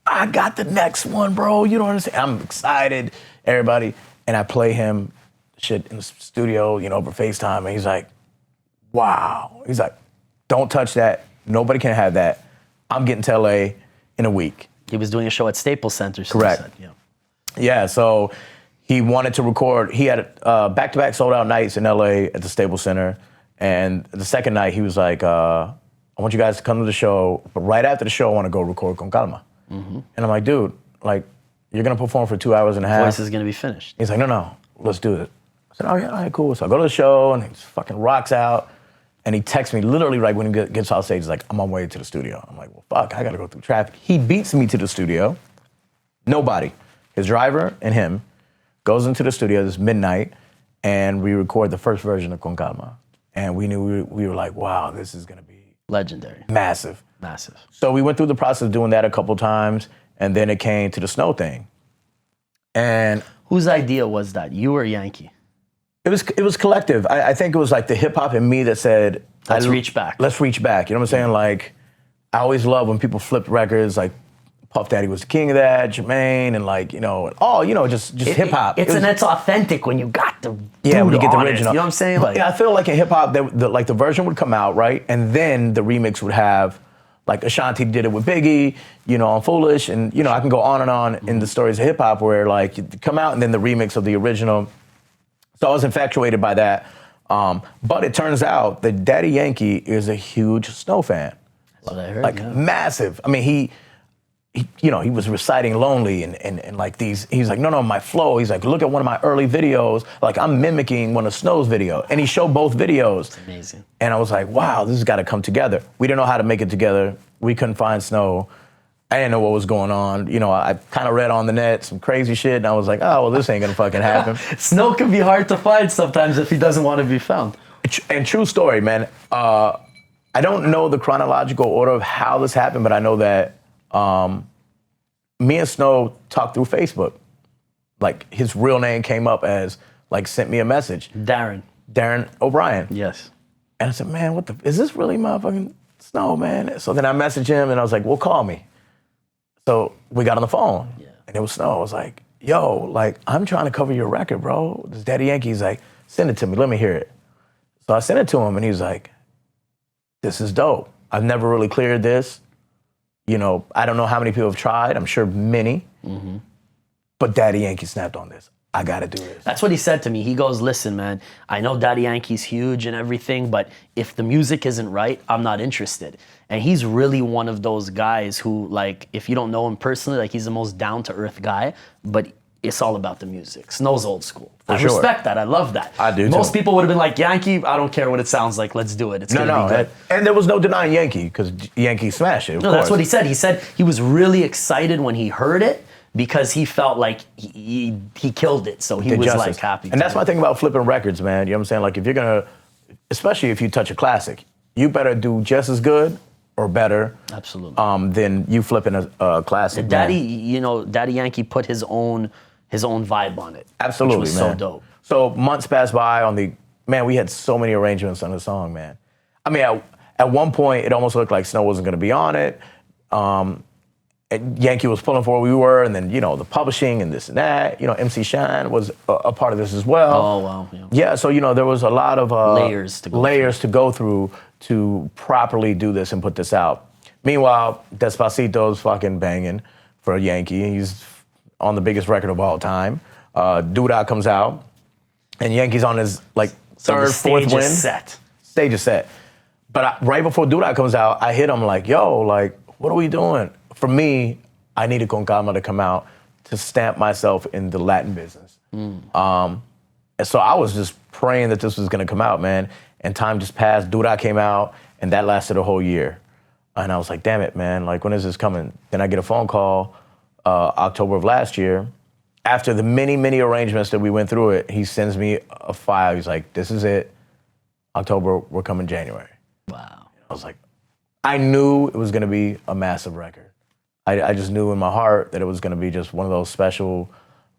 I got the next one, bro. You don't understand. I'm excited, everybody. And I play him shit in the studio, you know, over FaceTime. And he's like, wow. He's like, don't touch that. Nobody can have that. I'm getting to LA in a week. He was doing a show at Staples Center. So Correct. Said, yeah. Yeah, so he wanted to record. He had back-to-back sold-out nights in LA at the Staples Center. And the second night, he was like, I want you guys to come to the show. But right after the show, I want to go record Con Calma. And I'm like, dude, like, you're going to perform for 2 hours and a half. Voice is going to be finished. He's like, no, let's do it. I said, oh, yeah, all right, cool. So I go to the show, and he fucking rocks out. And he texts me literally right when he gets off stage. He's like, I'm on my way to the studio. I'm like, well, fuck, I got to go through traffic. He beats me to the studio. Nobody. His driver and him goes into the studio this midnight, and we record the first version of Con Calma. And we knew, we were like, wow, this is going to be legendary. Massive. Massive. So we went through the process of doing that a couple times, and then it came to the Snow thing. And whose idea was that? You or Yankee? It was collective. I think it was like the hip hop in me that said, let's reach back. Let's reach back. You know what I'm saying? Like, I always love when people flipped records, like Puff Daddy was the king of that, Jermaine, and like, you know, all, you know, just hip hop. It's authentic when you got the when you get the original. You know what I'm saying? But, yeah, I feel like in hip hop, the version would come out, right? And then the remix would have, like Ashanti did it with Biggie, you know, on Foolish, and you know, I can go on and on in the stories of hip hop where like you come out and then the remix of the original. So I was infatuated by that. But it turns out that Daddy Yankee is a huge Snow fan. That's what I heard. Like massive. I mean, he you know, he was reciting Lonely and like these, he's like, no, my flow. He's like, look at one of my early videos. Like I'm mimicking one of Snow's video. And he showed both videos. It's amazing. And I was like, wow, this has got to come together. We didn't know how to make it together. We couldn't find Snow. I didn't know what was going on. You know, I kind of read on the net some crazy shit, and I was like, oh, well, this ain't gonna fucking happen. Snow can be hard to find sometimes if he doesn't want to be found. And true story, man. I don't know the chronological order of how this happened, but I know that me and Snow talked through Facebook. Like, his real name came up as, like, sent me a message. Darren O'Brien. Yes. And I said, man, is this really motherfucking Snow, man? So then I messaged him, and I was like, well, call me. So we got on the phone, and it was Snow. I was like, yo, like, I'm trying to cover your record, bro. This Daddy Yankee's like, send it to me, let me hear it. So I sent it to him, and he was like, this is dope. I've never really cleared this. You know, I don't know how many people have tried. I'm sure many. Mm-hmm. But Daddy Yankee snapped on this. I gotta do this. That's what he said to me. He goes, listen, man, I know Daddy Yankee's huge and everything, but if the music isn't right, I'm not interested. And he's really one of those guys who, like, if you don't know him personally, like, he's the most down-to-earth guy, but it's all about the music. Snow's old school. I sure. respect that. I love that. I do, Most too. people would have been like, Yankee, I don't care what it sounds like. Let's do it. It's going to be good. And there was no denying Yankee, because Yankee smashed it, of course. That's what he said. He said he was really excited when he heard it because he felt like he killed it. So he was like happy. And that's my thing about flipping records, man. You know what I'm saying? Like, if you're going to, especially if you touch a classic, you better do just as good or better. Absolutely. Than you flipping a classic. Daddy Yankee put his own vibe on it. Absolutely, which was man. so dope. So months passed by we had so many arrangements on the song, man. I mean, at one point, it almost looked like Snow wasn't going to be on it. And Yankee was pulling for where we were, and then, the publishing and this and that. MC Shine was a part of this as well. Oh, wow. Yeah, so, there was a lot of layers to go through to properly do this and put this out. Meanwhile, Despacito's fucking banging for Yankee. He's on the biggest record of all time. Doodah comes out, and Yankee's on his, third, fourth win. Stage is set. But right before Doodah comes out, I hit him like, yo, what are we doing? For me, I needed Con Calma to come out to stamp myself in the Latin business. And so I was just praying that this was gonna come out, man. And time just passed. Doodah came out, and that lasted a whole year. And I was like, damn it, man, when is this coming? Then I get a phone call October of last year. After the many, many arrangements that we went through it, he sends me a file. He's like, this is it. October, we're coming January. Wow. I was like, I knew it was gonna be a massive record. I just knew in my heart that it was gonna be just one of those special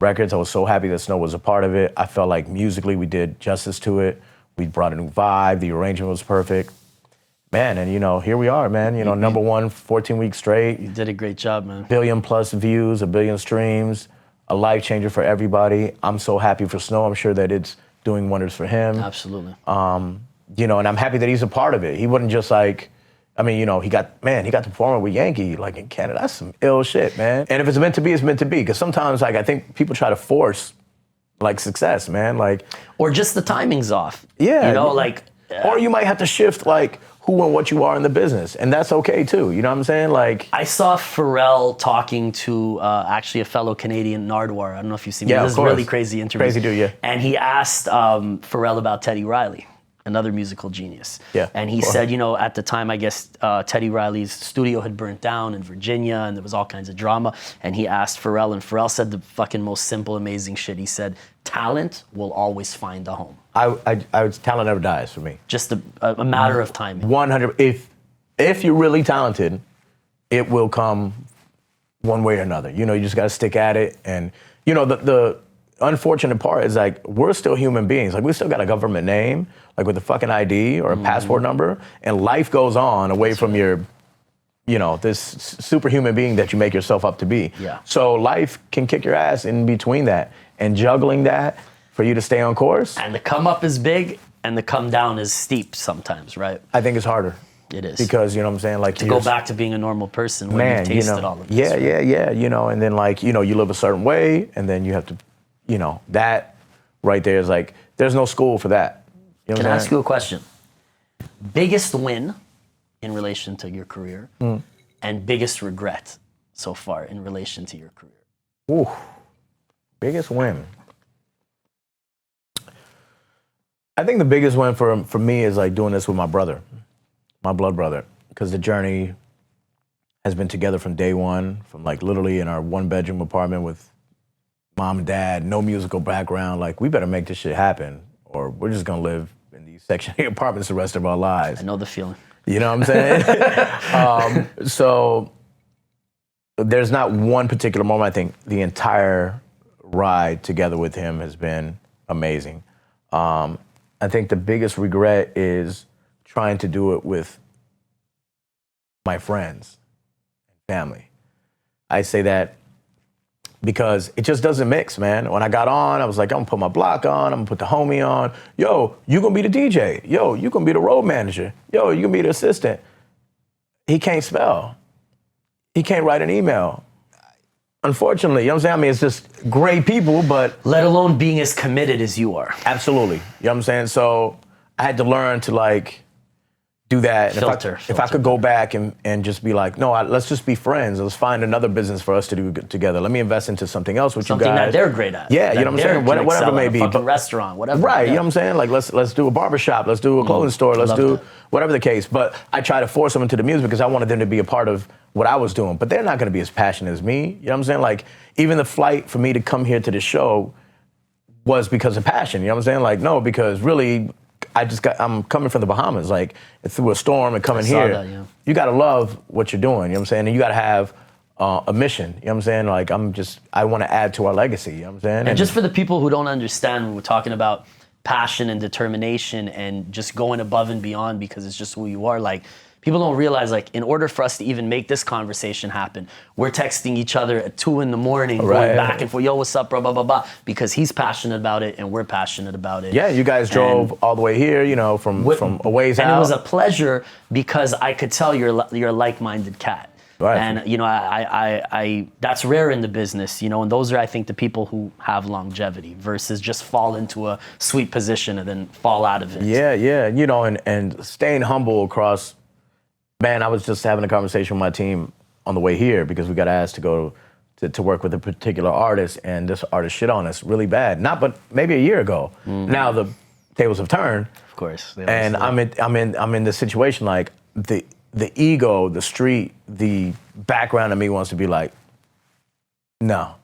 records. I was so happy that Snow was a part of it. I felt like musically we did justice to it. We brought a new vibe. The arrangement was perfect. Man, and here we are, man. Number one, 14 weeks straight. You did a great job, man. 1 billion plus views, 1 billion streams, a life changer for everybody. I'm so happy for Snow. I'm sure that it's doing wonders for him. Absolutely. And I'm happy that he's a part of it. He wasn't just he got to perform with Yankee, in Canada. That's some ill shit, man. And if it's meant to be, it's meant to be. Because sometimes, I think people try to force, success, man. Or just the timing's off. Yeah. Or you might have to shift, who and what you are in the business. And that's okay, too. You know what I'm saying? I saw Pharrell talking to actually a fellow Canadian, Nardwar. I don't know if you've seen this is a really crazy interview. Crazy dude, yeah. And he asked Pharrell about Teddy Riley, another musical genius. Yeah. And he said, at the time, I guess Teddy Riley's studio had burnt down in Virginia and there was all kinds of drama. And he asked Pharrell, and Pharrell said the fucking most simple, amazing shit. He said, talent will always find a home. Talent never dies for me. Just a matter of timing. 100. If you're really talented, it will come one way or another. You just got to stick at it. And, the unfortunate part is we're still human beings. We still got a government name, with a fucking ID or a passport number, and life goes on away from your, this superhuman being that you make yourself up to be. Yeah. So life can kick your ass in between that, and juggling that for you to stay on course. And the come up is big, and the come down is steep sometimes, right? I think it's harder. It is. Because, you know what I'm saying? To go back to being a normal person when you've tasted all of this. Yeah, and then you live a certain way, and then you have to, that right there is there's no school for that. You know Can I ask you a question? Biggest win in relation to your career, and biggest regret so far in relation to your career? Ooh, biggest win. I think the biggest win for me is doing this with my brother, my blood brother, because the journey has been together from day one, from literally in our 1-bedroom apartment with mom and dad, no musical background. We better make this shit happen, or we're just gonna live in these Section 8 apartments the rest of our lives. I know the feeling. You know what I'm saying? So there's not one particular moment. I think the entire ride together with him has been amazing. I think the biggest regret is trying to do it with my friends and family. I say that because it just doesn't mix, man. When I got on, I was like, I'm gonna put my block on, I'm gonna put the homie on. Yo, you gonna be the DJ. Yo, you gonna be the road manager. Yo, you gonna be the assistant. He can't spell. He can't write an email. Unfortunately, you know what I'm saying? I mean, it's just great people, but... Let alone being as committed as you are. Absolutely. You know what I'm saying? So I had to learn to do that. And Filter. if I could go back and just be like, no, let's just be friends. Let's find another business for us to do together. Let me invest into something else with you guys. Something that they're great at. Yeah, you know what I'm saying? Whatever it may be. Fucking restaurant, whatever. Right, you know what I'm saying? Like, let's do a barbershop. Let's do a clothing store. Let's do whatever the case. But I try to force them into the music because I wanted them to be a part of what I was doing. But they're not going to be as passionate as me. You know what I'm saying? Like, even the flight for me to come here to the show was because of passion. You know what I'm saying? Like, no, because really, I'm coming from the Bahamas. Like, it's through a storm and coming here. That, yeah. You got to love what you're doing. You know what I'm saying? And you got to have a mission. You know what I'm saying? Like, I want to add to our legacy. You know what I'm saying? And just for the people who don't understand, when we're talking about passion and determination and just going above and beyond because it's just who you are, like, people don't realize, like, in order for us to even make this conversation happen, we're texting each other at 2 a.m, going back and forth, yo, what's up, bro, blah, blah, blah, because he's passionate about it and we're passionate about it. Yeah, you guys drove all the way here, you know, from a ways out. And it was a pleasure because I could tell you're a like-minded cat. Right. And, you know, I that's rare in the business, you know, and those are, I think, the people who have longevity versus just fall into a sweet position and then fall out of it. Yeah, you know, and staying humble across. Man, I was just having a conversation with my team on the way here because we got asked to go to work with a particular artist, and this artist shit on us really bad. But maybe a year ago. Now the tables have turned. Of course. And I'm in this situation, like the ego, the street, the background of me wants to be like, no.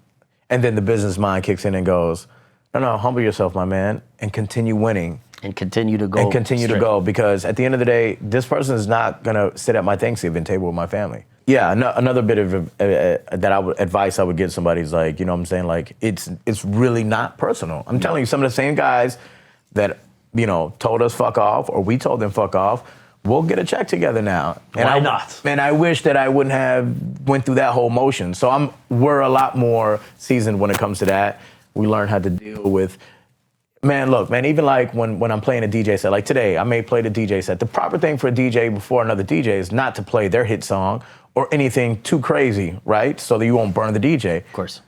And then the business mind kicks in and goes, no, humble yourself, my man, and continue winning. And continue to go. And continue to go, because at the end of the day, this person is not gonna sit at my Thanksgiving table with my family. Yeah, another bit of advice I would give somebody is, like, you know what I'm saying, like, it's really not personal. I'm telling you, some of the same guys that, you know, told us fuck off, or we told them fuck off, we'll get a check together now. And why not? And I wish that I wouldn't have went through that whole motion. So we're a lot more seasoned when it comes to that. We learn how to deal with. Man, look, man, even like when I'm playing a DJ set, like today, I may play the DJ set. The proper thing for a DJ before another DJ is not to play their hit song or anything too crazy, right? So that you won't burn the DJ. Of course.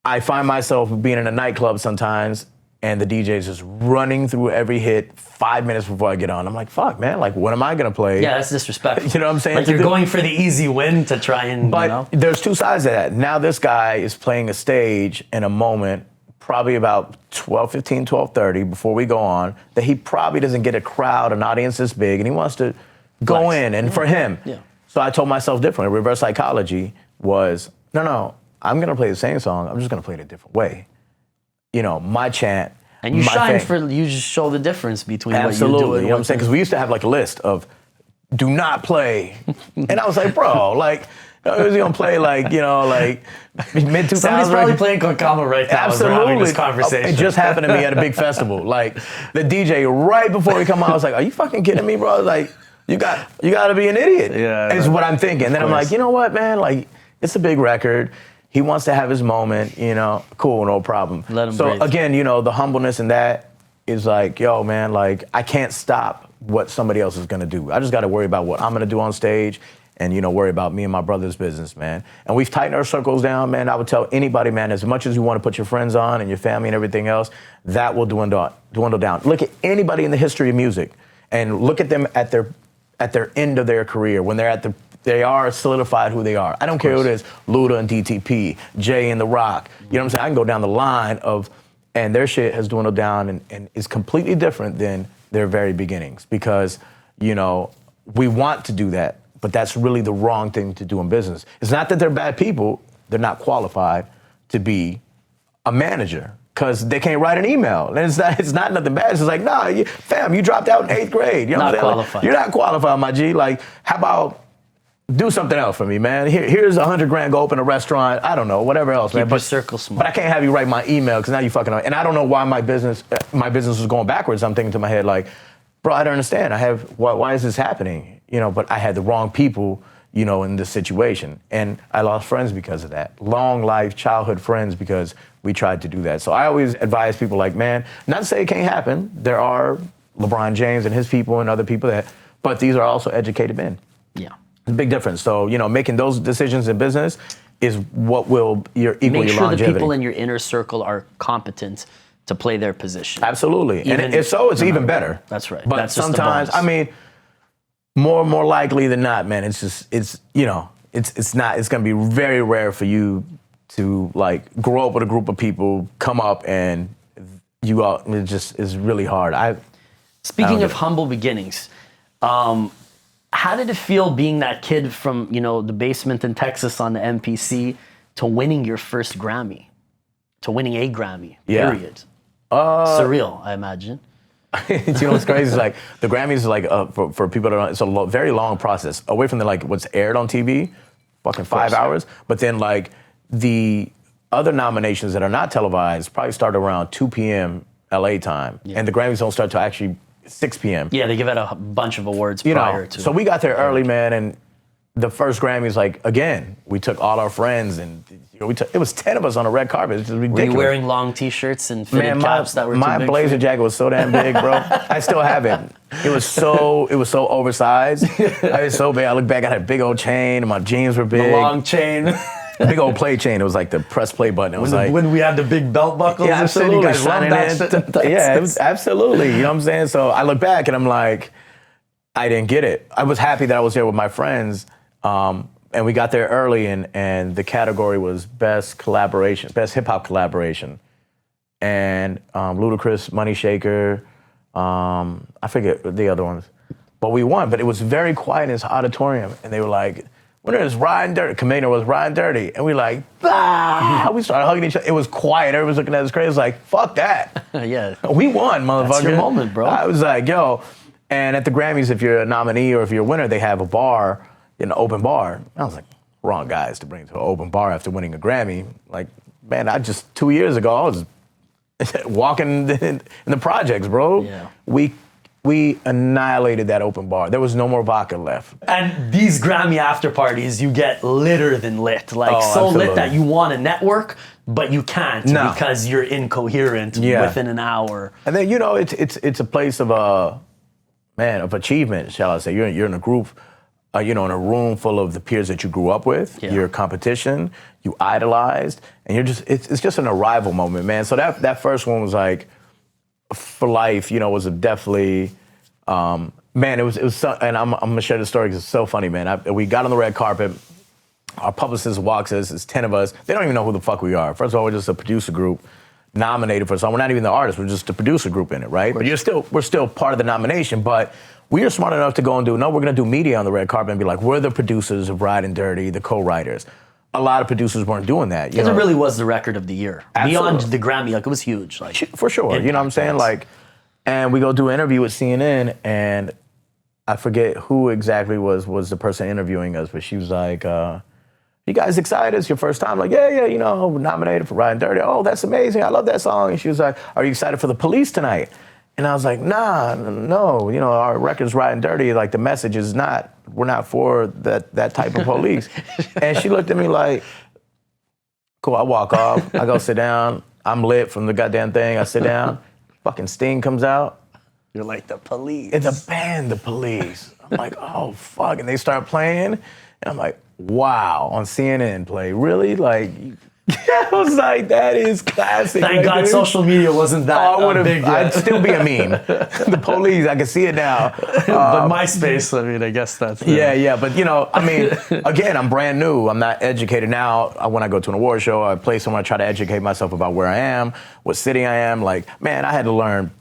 I find myself being in a nightclub sometimes and the DJ is just running through every hit 5 minutes before I get on. I'm like, fuck, man, like, what am I gonna play? Yeah, that's disrespectful. You know what I'm saying? Like, you're going for the easy win to try and, but you know? There's two sides to that. Now this guy is playing a stage in a moment, probably about 12:15, 12:30 before we go on, that he probably doesn't get a crowd, an audience this big, and he wants to go in. And for him, so I told myself differently. Reverse psychology was, no, I'm gonna play the same song. I'm just gonna play it a different way. You know, my chant. And you you just show the difference between Absolutely. what you do and you know what I'm saying? Because we used to have like a list of do not play. And I was like, bro, like, is he gonna play like, you know, like mid-2000s? Somebody's probably playing Con Calma right now. Absolutely. As we're having this conversation. It just happened to me at a big festival. Like, the DJ right before we come on, I was like, are you fucking kidding me, bro? Like, you got to be an idiot. Yeah. Is what I'm thinking. And then I'm like, you know what, man? Like, it's a big record. He wants to have his moment, you know, cool, no problem. Let him So breathe. again, you know, the humbleness in that is like, yo, man, like, I can't stop what somebody else is gonna do. I just gotta worry about what I'm gonna do on stage and, you know, worry about me and my brother's business, man. And we've tightened our circles down, man. I would tell anybody, man, as much as you wanna put your friends on and your family and everything else, that will dwindle down. Look at anybody in the history of music and look at them at their end of their career, when they are solidified who they are. I don't care who it is, Luda and DTP, Jay and The Rock. You know what I'm saying? I can go down the line and their shit has dwindled down and is completely different than their very beginnings, because, you know, we want to do that, but that's really the wrong thing to do in business. It's not that they're bad people, they're not qualified to be a manager, because they can't write an email. And it's not nothing bad. It's just like, nah, fam, you dropped out in 8th grade. You know not what I'm saying? qualified. Like, you're not qualified, my G. Like, how about do something else for me, man? Here's $100,000, go open a restaurant. I don't know, whatever else, man. Keep your circle small. But I can't have you write my email, because now you fucking. And I don't know why my business was going backwards. I'm thinking to my head like, bro, I don't understand. Why is this happening? You know, but I had the wrong people, you know, in this situation, and I lost friends because of that. Long life, childhood friends, because we tried to do that. So I always advise people, like, man, not to say it can't happen. There are LeBron James and his people and other people but these are also educated men. Yeah. It's a big difference. So, you know, making those decisions in business is what will equal your longevity. Make sure the people in your inner circle are competent to play their position. Absolutely. And if so, it's even better. That's right. But that's just the sometimes, bonus. I mean, More likely than not, man. It's gonna be very rare for you to like grow up with a group of people, come up and it just is really hard. Speaking of humble beginnings, how did it feel being that kid from, the basement in Texas on the MPC to winning your first Grammy? To winning a Grammy, period. Surreal, I imagine. You know what's crazy is like the Grammys is like for people that don't know, it's a very long process away from what's aired on TV, fucking 5 hours. But then like the other nominations that are not televised probably start around 2 p.m. LA time, and the Grammys don't start till actually 6 p.m. Yeah, they give out a bunch of awards prior to. So we got there early, man, and the first Grammys, like again, we took all our friends and it was 10 of us on a red carpet. It's just ridiculous. Were you wearing long T-shirts and fitted caps that were too big? My blazer jacket was so damn big, bro. I still have it. It was so oversized. I was so big. I look back, I had a big old chain, and my jeans were big. The long chain. Big old play chain. It was like the press play button. It was when we had the big belt buckles. Yeah, absolutely. You guys loved that shit. Yeah, it was absolutely. You know what I'm saying? So I look back and I'm like, I didn't get it. I was happy that I was there with my friends. And we got there early, and the category was best collaboration, best hip hop collaboration, and Ludacris, Money Shaker, I forget the other ones, but we won. But it was very quiet in this auditorium, and they were like, "Winner is Riding Dirty." Camillionaire was Riding Dirty, and we like, bah! We started hugging each other. It was quiet. Everybody was looking at us crazy. It was like, "Fuck that." Yeah, we won, motherfucker. That's your moment, bro. I was like, yo, and at the Grammys, if you're a nominee or if you're a winner, they have a bar. In an open bar. I was like, wrong guys to bring to an open bar after winning a Grammy. Like, man, 2 years ago, I was walking in the projects, bro. Yeah. We annihilated that open bar. There was no more vodka left. And these Grammy after parties, you get litter than lit. Like, absolutely. lit that you want to network, but you can't because you're incoherent within an hour. And then, it's a place of achievement, shall I say. You're in a group, in a room full of the peers that you grew up with, your competition, you idolized, and it's just an arrival moment, man. So that first one was like, for life, was definitely, man, it was so, and I'm gonna share the story because it's so funny, man. We got on the red carpet, our publicist walks us, it's 10 of us, they don't even know who the fuck we are. First of all, we're just a producer group nominated for a song. We're not even the artists, we're just a producer group in it, right? But we're still part of the nomination, but we are smart enough to go and we're going to do media on the red carpet and be like, we're the producers of Riding Dirty, the co-writers. A lot of producers weren't doing that. Because it really was the record of the year. Absolutely. Beyond the Grammy, it was huge. For sure, you know what I'm saying? And we go do an interview with CNN, and I forget who exactly was the person interviewing us, but she was like, you guys excited? It's your first time? Like, yeah, we're nominated for Riding Dirty. Oh, that's amazing. I love that song. And she was like, are you excited for The Police tonight? And I was like, no, our record's Riding Dirty. Like, the message is we're not for that type of police. And she looked at me like, cool, I walk off. I go sit down. I'm lit from the goddamn thing. I sit down. Fucking Sting comes out. You're like, The Police. It's a band, The Police. I'm like, oh, fuck. And they start playing. And I'm like, wow, on CNN play. Really? Like, I was like, that is classic. Thank God social media wasn't that big yet. I'd still be a meme. The Police, I can see it now. But MySpace, I guess that's... Yeah, but again, I'm brand new. I'm not educated now. When I go to an award show, I play somewhere, I try to educate myself about where I am, what city I am. Like, man, I had to learn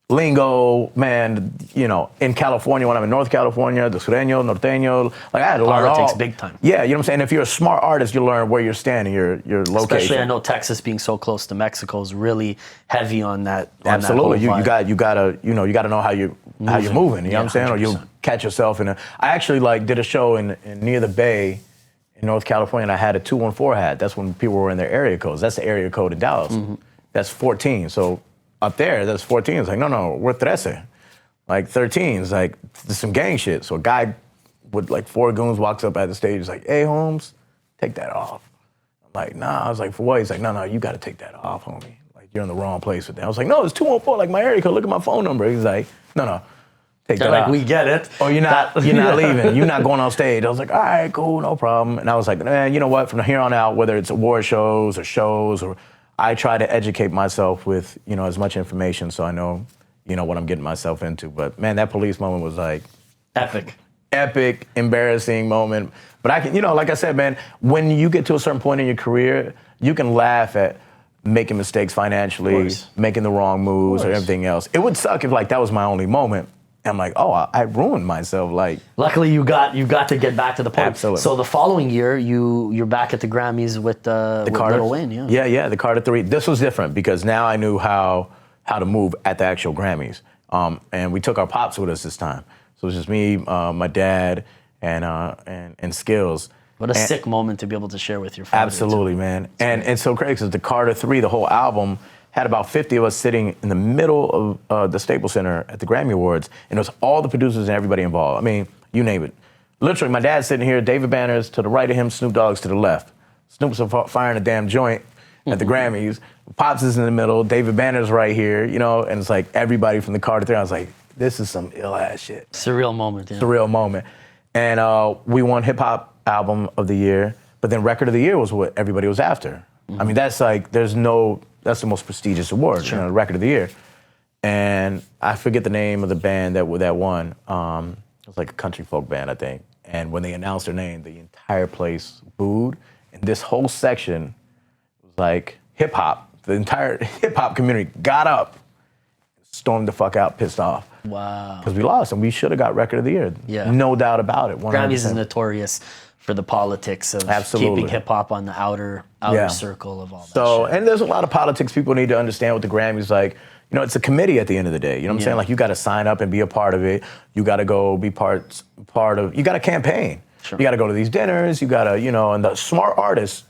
lingo, man, in California, when I'm in North California, the sureño, norteño, like I had to learn Politics big time. Yeah, you know what I'm saying? If you're a smart artist, you learn where you're standing, your location. Especially, I know Texas being so close to Mexico is really heavy on that. Absolutely, you gotta know how you're moving. You know what I'm saying? 100%. Or you'll catch yourself in I actually did a show in near the Bay in North California, and I had a 214 hat. That's when people were in their area codes. That's the area code in Dallas. Mm-hmm. That's 14. So up there, that's 14. It's like, no, we're 13. Like 13 is like some gang shit. So a guy with 4 goons walks up at the stage, he's like, hey, Holmes, take that off. I'm like, nah. I was like, for what? He's like, no, you got to take that off, homie. Like, you're in the wrong place with that. I was like, no, it's 214, like my area code. Look at my phone number. He's like, no, take that off. We get it. Oh, you're not leaving. You're not going on stage. I was like, all right, cool, no problem. And I was like, man, you know what? From here on out, whether it's award shows or I try to educate myself with, as much information so I know, what I'm getting myself into. But man, that Police moment was like epic. epic, embarrassing moment. But I can, like I said, man, when you get to a certain point in your career, you can laugh at making mistakes financially, making the wrong moves or everything else. It would suck if like that was my only moment. I'm like, oh, I ruined myself. Like, luckily you got to get back to the point. Absolutely. So the following year, you're back at the Grammys with Lil Wayne. Yeah, the Carter 3. This was different because now I knew how to move at the actual Grammys. And we took our pops with us this time. So it was just me, my dad, and Skillz. What a sick moment to be able to share with your father. Absolutely, man. And it's so crazy because the Carter 3, the whole album, had about 50 of us sitting in the middle of the Staples Center at the Grammy Awards, and it was all the producers and everybody involved. I mean, you name it. Literally, my dad's sitting here, David Banner's to the right of him, Snoop Dogg's to the left. Snoop's firing a damn joint at the Grammys. Pops is in the middle, David Banner's right here, and it's like everybody from the Carter 3. I was like, this is some ill-ass shit. Surreal moment, yeah. Surreal moment. And we won Hip Hop Album of the Year, but then Record of the Year was what everybody was after. I mean, that's like, that's the most prestigious award, Record of the Year. And I forget the name of the band that won. It was like a country folk band, I think. And when they announced their name, the entire place booed. And this whole section was like hip hop. The entire hip hop community got up, stormed the fuck out, pissed off. Wow. Because we lost, and we should have got Record of the Year. Yeah. No doubt about it. 100%. Grammys is notorious for the politics of keeping hip hop on the outer circle of all that shit. And there's a lot of politics people need to understand with the Grammys. Like, it's a committee at the end of the day. You know what I'm saying? Like, you got to sign up and be a part of it. You got to go be part of. You got to campaign. Sure. You got to go to these dinners. You got to, and the smart artists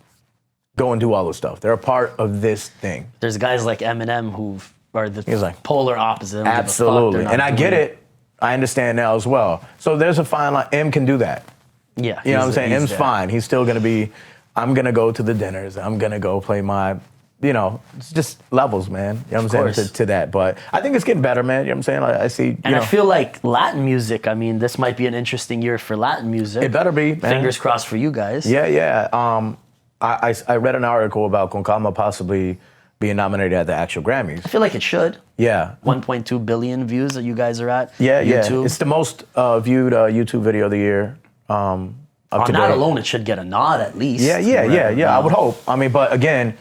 go and do all this stuff. They're a part of this thing. There's guys like Eminem who are the polar opposite. Absolutely, and I get it. I understand now as well. So there's a fine line. M can do that. Yeah. You know what I'm saying? M's fine. He's still going to be, I'm going to go to the dinners. I'm going to go play my, it's just levels, man. You know what I'm saying? To that. But I think it's getting better, man. You know what I'm saying? I see, And I feel like Latin music, I mean, this might be an interesting year for Latin music. It better be, man. Fingers crossed for you guys. Yeah. I read an article about Con Calma possibly being nominated at the actual Grammys. I feel like it should. Yeah. 1.2 billion views that you guys are at. Yeah, YouTube. It's the most viewed YouTube video of the year. On that alone, it should get a nod at least. Yeah. I would hope. I mean, but again,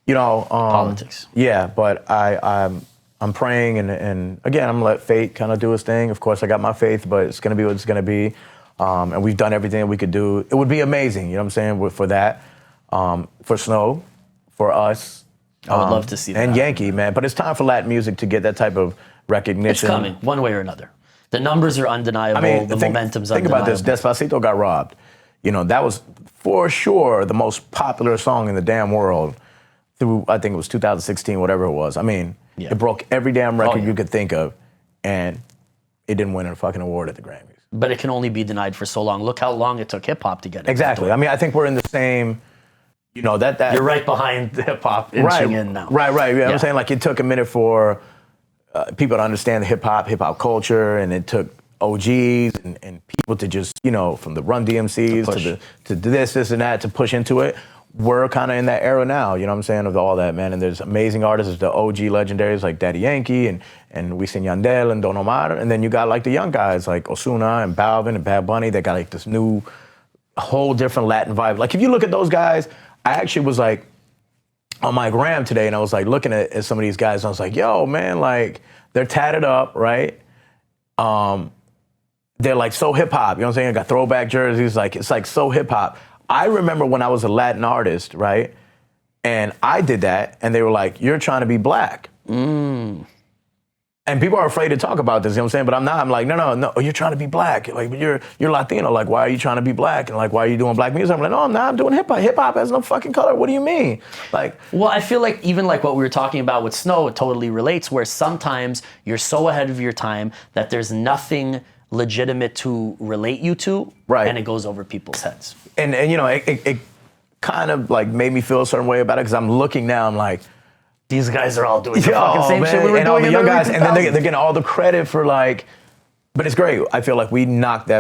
politics. Yeah, but I'm praying and again, I'm gonna let fate kind of do its thing. Of course, I got my faith, but it's gonna be what it's gonna be. And we've done everything we could do. It would be amazing, you know what I'm saying, for that, for Snow, for us. I would love to see that. And Yankee, man. But it's time for Latin music to get that type of recognition. It's coming, one way or another. The numbers are undeniable. I mean, the momentum's undeniable. Think about this. Despacito got robbed. That was for sure the most popular song in the damn world through, I think it was 2016, whatever it was. I mean, it broke every damn record you could think of, and it didn't win a fucking award at the Grammys. But it can only be denied for so long. Look how long it took hip-hop to get it. Exactly. I mean, I think we're in the same, that... You're right behind hip-hop inching in now. Right. I'm saying, like, it took a minute for people to understand the hip-hop culture, and it took OGs and people to just, from the Run DMCs to this and that, to push into it. We're kind of in that era now, you know what I'm saying, of all that, man. And there's amazing artists, the OG legendaries like Daddy Yankee and Wisin Yandel and Don Omar. And then you got like the young guys like Ozuna and Balvin and Bad Bunny. They got like this new, whole different Latin vibe. Like if you look at those guys, I actually was like on my gram today and I was like looking at some of these guys and I was like, yo, man, like they're tatted up, right? They're like so hip hop, you know what I'm saying? I got throwback jerseys, like it's like so hip hop. I remember when I was a Latin artist, right? And I did that, and they were like, you're trying to be black. And people are afraid to talk about this, you know what I'm saying? But I'm not. I'm like, no, you're trying to be black. Like, you're Latino. Like, why are you trying to be black? And like, why are you doing black music? I'm like, no, I'm not. I'm doing hip hop. Hip hop has no fucking color. What do you mean? Like, well, I feel like even like what we were talking about with Snow, it totally relates, where sometimes you're so ahead of your time that there's nothing legitimate to relate you to, right? And it goes over people's heads. And it kind of like made me feel a certain way about it because I'm looking now, I'm like, these guys are all doing the fucking same shit we were doing. All the young guys, and then they're getting all the credit for like, but it's great. I feel like we knocked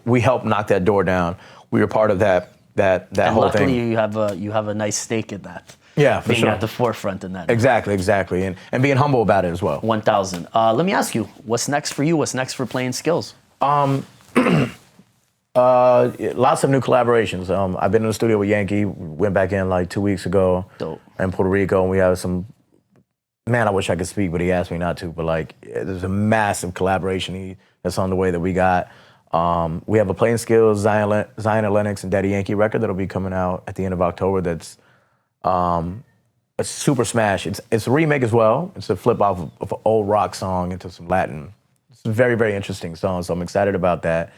we helped knock that door down. We were part of that whole thing. And luckily you have a nice stake in that. Yeah, for being sure. at the forefront in that. Exactly. And being humble about it as well. 1,000. Let me ask you, what's next for you? What's next for Play-N-Skillz? Lots of new collaborations. I've been in the studio with Yankee. Went back in like 2 weeks ago. Dope. In Puerto Rico, and we have some. Man, I wish I could speak, but he asked me not to. But like, there's a massive collaboration that's on the way that we got. We have a Play-N-Skillz, Zion and Lennox, and Daddy Yankee record that'll be coming out at the end of October. That's a super smash. It's a remake as well. It's a flip off of an old rock song into some Latin. It's a very, very interesting song, so I'm excited about that.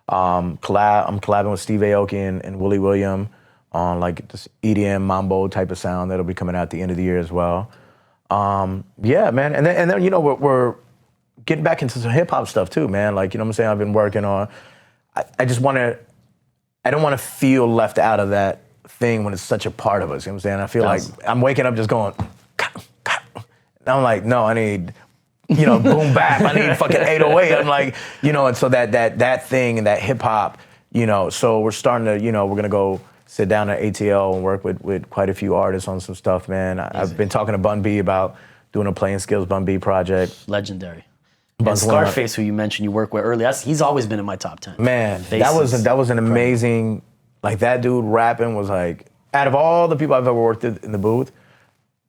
I'm collabing with Steve Aoki and Willie William on like this EDM mambo type of sound that'll be coming out at the end of the year as well. Yeah, man, and then you know we're getting back into some hip hop stuff too, man. Like, you know what I'm saying? I've been working on. I don't want to feel left out of that thing when it's such a part of us. You know what I'm saying? I feel like I'm waking up just going. And I'm like, no, I need, you know, boom bap. I need fucking 808. I'm like, you know, and so that thing and that hip hop, you know. So we're starting to, you know, we're gonna go sit down at ATL and work with quite a few artists on some stuff, man. I've been talking to Bun B about doing a Play-N-Skillz Bun B project. Legendary. And Scarface, who you mentioned you work with earlier, he's always been in my top 10. Man, that was an amazing, like that dude rapping was like, out of all the people I've ever worked with in the booth,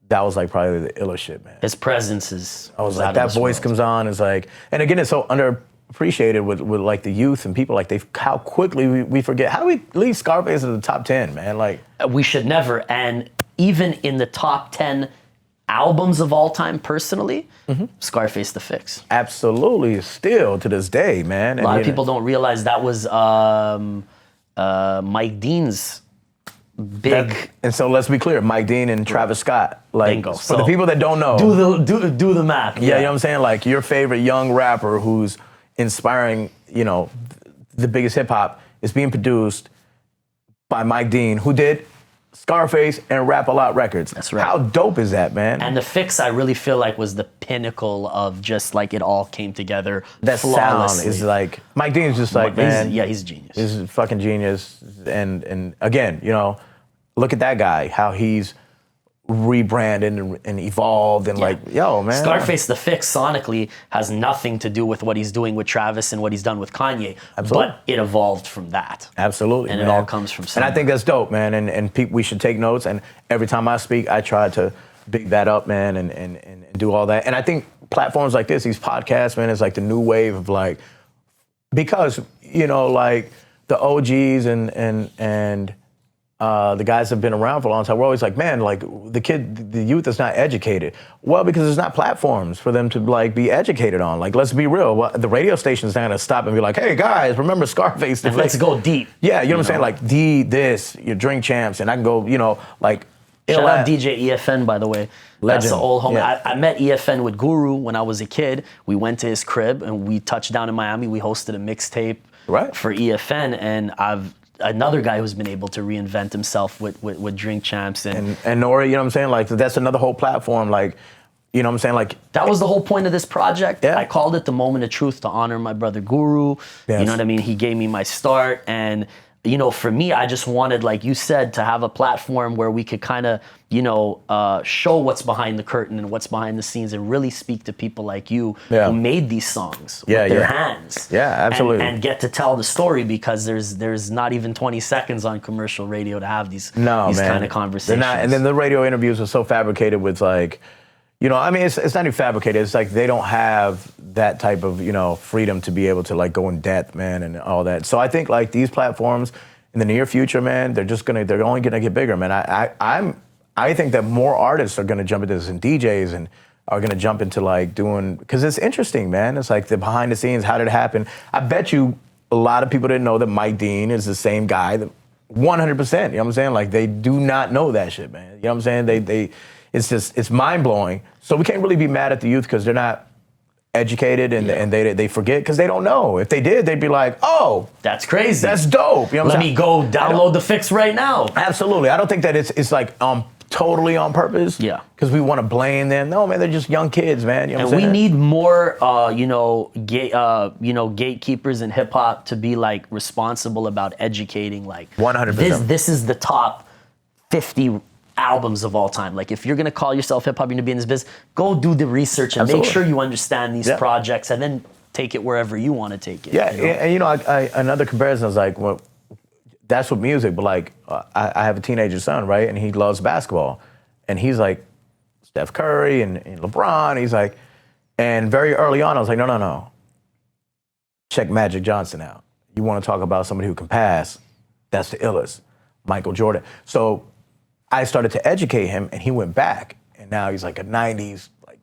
that was like probably the illest shit, man. His presence is I was like, that voice comes on, is like, and again, it's so underappreciated with like the youth and people, like how quickly we forget. How do we leave Scarface in the top 10, man? Like, we should never, and even in the top 10 albums of all time, personally, Scarface the Fix. Absolutely, still to this day, man. A lot of people don't realize that was Mike Dean's big. And so let's be clear, Mike Dean and Travis Scott. Like, bingo. For the people that don't know, do the math. Yeah, you know what I'm saying? Like your favorite young rapper who's inspiring, you know, the biggest hip hop is being produced by Mike Dean, who did Scarface and Rap A Lot Records. That's right. How dope is that, man? And the Fix, I really feel like, was the pinnacle of just like it all came together. That sound is like, Mike Dean's just like, man. He's a genius. He's a fucking genius. And again, you know, look at that guy, how he's rebranded and evolved and like, yo, man. Scarface the Fix sonically has nothing to do with what he's doing with Travis and what he's done with Kanye. Absolutely. But it evolved from that. Absolutely, and man. it all comes from somewhere. And I think that's dope, man. And we should take notes. And every time I speak, I try to big that up, man, and do all that. And I think platforms like this, these podcasts, man, is like the new wave of like, because, you know, like the OGs and the guys that have been around for a long time, we're always like, man, like the youth is not educated. Well, because there's not platforms for them to like be educated on. Like, let's be real. Well, the radio station's not gonna stop and be like, hey guys, remember Scarface? And let's go deep. Yeah, you know what I'm saying? Like this, your Drink Champs, and I can go, you know, like. Shout out DJ EFN, by the way. Legend. That's the old homie. Yeah. I met EFN with Guru when I was a kid. We went to his crib and we touched down in Miami. We hosted a mixtape for EFN, and another guy who's been able to reinvent himself with Drink Champs and Nori, you know what I'm saying? Like, that's another whole platform, like, you know what I'm saying? Like, that was the whole point of this project. Yeah. I called it the moment of truth to honor my brother Guru. Yes. You know what I mean? He gave me my start, and you know, for me, I just wanted, like you said, to have a platform where we could kind of, you know, show what's behind the curtain and what's behind the scenes, and really speak to people like you who made these songs with their hands. Yeah, absolutely. And get to tell the story, because there's not even 20 seconds on commercial radio to have these kind of conversations. They're not, and then the radio interviews are so fabricated with like, you know, I mean, it's not even fabricated. It's like they don't have that type of, you know, freedom to be able to like go in depth, man, and all that. So I think like these platforms in the near future, man, they're only gonna get bigger, man. I think that more artists are gonna jump into this, and DJs and are gonna jump into like doing, because it's interesting, man. It's like the behind the scenes, how did it happen? I bet you a lot of people didn't know that Mike Dean is the same guy that 100%, you know what I'm saying? Like they do not know that shit, man. You know what I'm saying? It's mind-blowing. So we can't really be mad at the youth because they're not educated and they forget because they don't know. If they did, they'd be like, oh, that's crazy. That's dope. You know what I'm saying? Let me go download the Fix right now. Absolutely. I don't think that it's like totally on purpose. Yeah. Because we want to blame them. No, man, they're just young kids, man. You know what I'm saying? We need more, gatekeepers in hip hop to be like responsible about educating. Like 100%. This is the top 50 albums of all time. Like, if you're gonna call yourself hip hop, you're gonna be in this business, go do the research and make sure you understand these projects, and then take it wherever you want to take it. Yeah, you know? and you know, another comparison is like, well, that's with music, but like, I have a teenager son, right? And he loves basketball. And he's like, Steph Curry and LeBron. He's like, and very early on, I was like, no. Check Magic Johnson out. You want to talk about somebody who can pass? That's the illest. Michael Jordan. So I started to educate him, and he went back. And now he's like a 90s, like,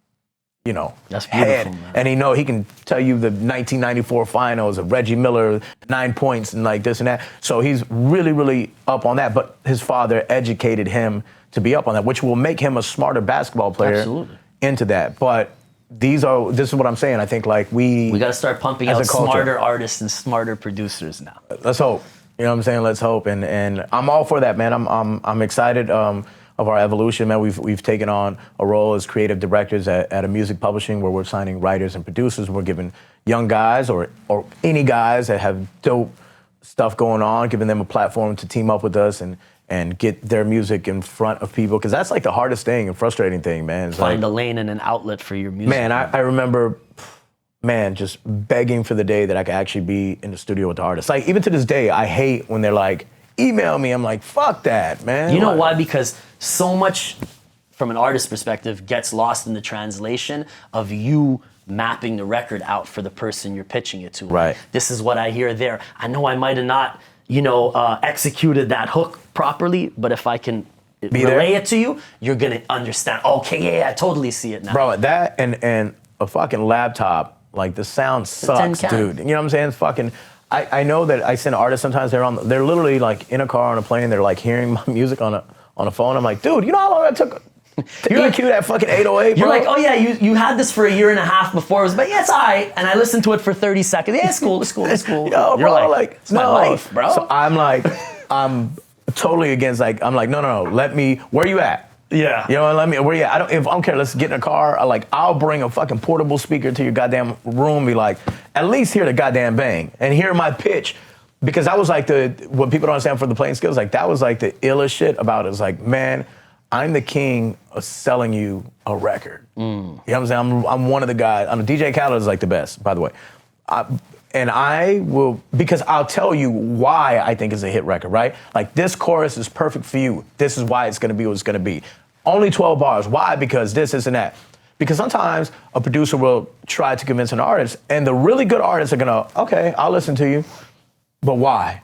you know, that's beautiful, head. Man. And he can tell you the 1994 finals of Reggie Miller, 9 points and like this and that. So he's really, really up on that. But his father educated him to be up on that, which will make him a smarter basketball player. Absolutely. Into that. But this is what I'm saying. I think like we got to start pumping out smarter artists and smarter producers now. Let's hope. You know what I'm saying? Let's hope. And I'm all for that, man. I'm excited of our evolution, man. We've taken on a role as creative directors at a music publishing where we're signing writers and producers. We're giving young guys or any guys that have dope stuff going on, giving them a platform to team up with us and get their music in front of people. Because that's like the hardest thing and frustrating thing, man. Find a lane and an outlet for your music. Man, I remember, just begging for the day that I could actually be in the studio with the artist. Like, even to this day, I hate when they're like, email me. I'm like, fuck that, man. You know why? Because so much, from an artist perspective, gets lost in the translation of you mapping the record out for the person you're pitching it to. Right. This is what I hear there. I know I might have not, executed that hook properly, but if I can relay it to you, you're gonna understand. Okay, yeah, I totally see it now. Bro, that and a fucking laptop, like the sound sucks, dude. You know what I'm saying? It's fucking. I know that I send artists sometimes they're literally like in a car on a plane, they're like hearing my music on a phone. I'm like, dude, you know how long that took? You gotta cue that fucking 808, bro. You're like, oh yeah, you had this for a year and a half before. It was, but yeah, it's all right. And I listened to it for 30 seconds. Yeah, it's cool. Yo, You're bro, like, it's my life, bro. So I'm totally against I'm like, no. Let me. Where you at? Yeah. You know, let me. Where you at? I don't care. Let's get in a car. I'll bring a fucking portable speaker to your goddamn room. Be like, at least hear the goddamn bang and hear my pitch. Because that was like what people don't understand for the Play-N-Skillz. Like that was like the illest shit about it. It's like, man, I'm the king of selling you a record. You know what I'm saying? I'm one of the guys. DJ Khaled is like the best, by the way. And I will, because I'll tell you why I think it's a hit record, right? Like this chorus is perfect for you. This is why it's gonna be what it's gonna be. Only 12 bars. Why? Because this and that. Because sometimes a producer will try to convince an artist, and the really good artists are gonna, okay, I'll listen to you, but why?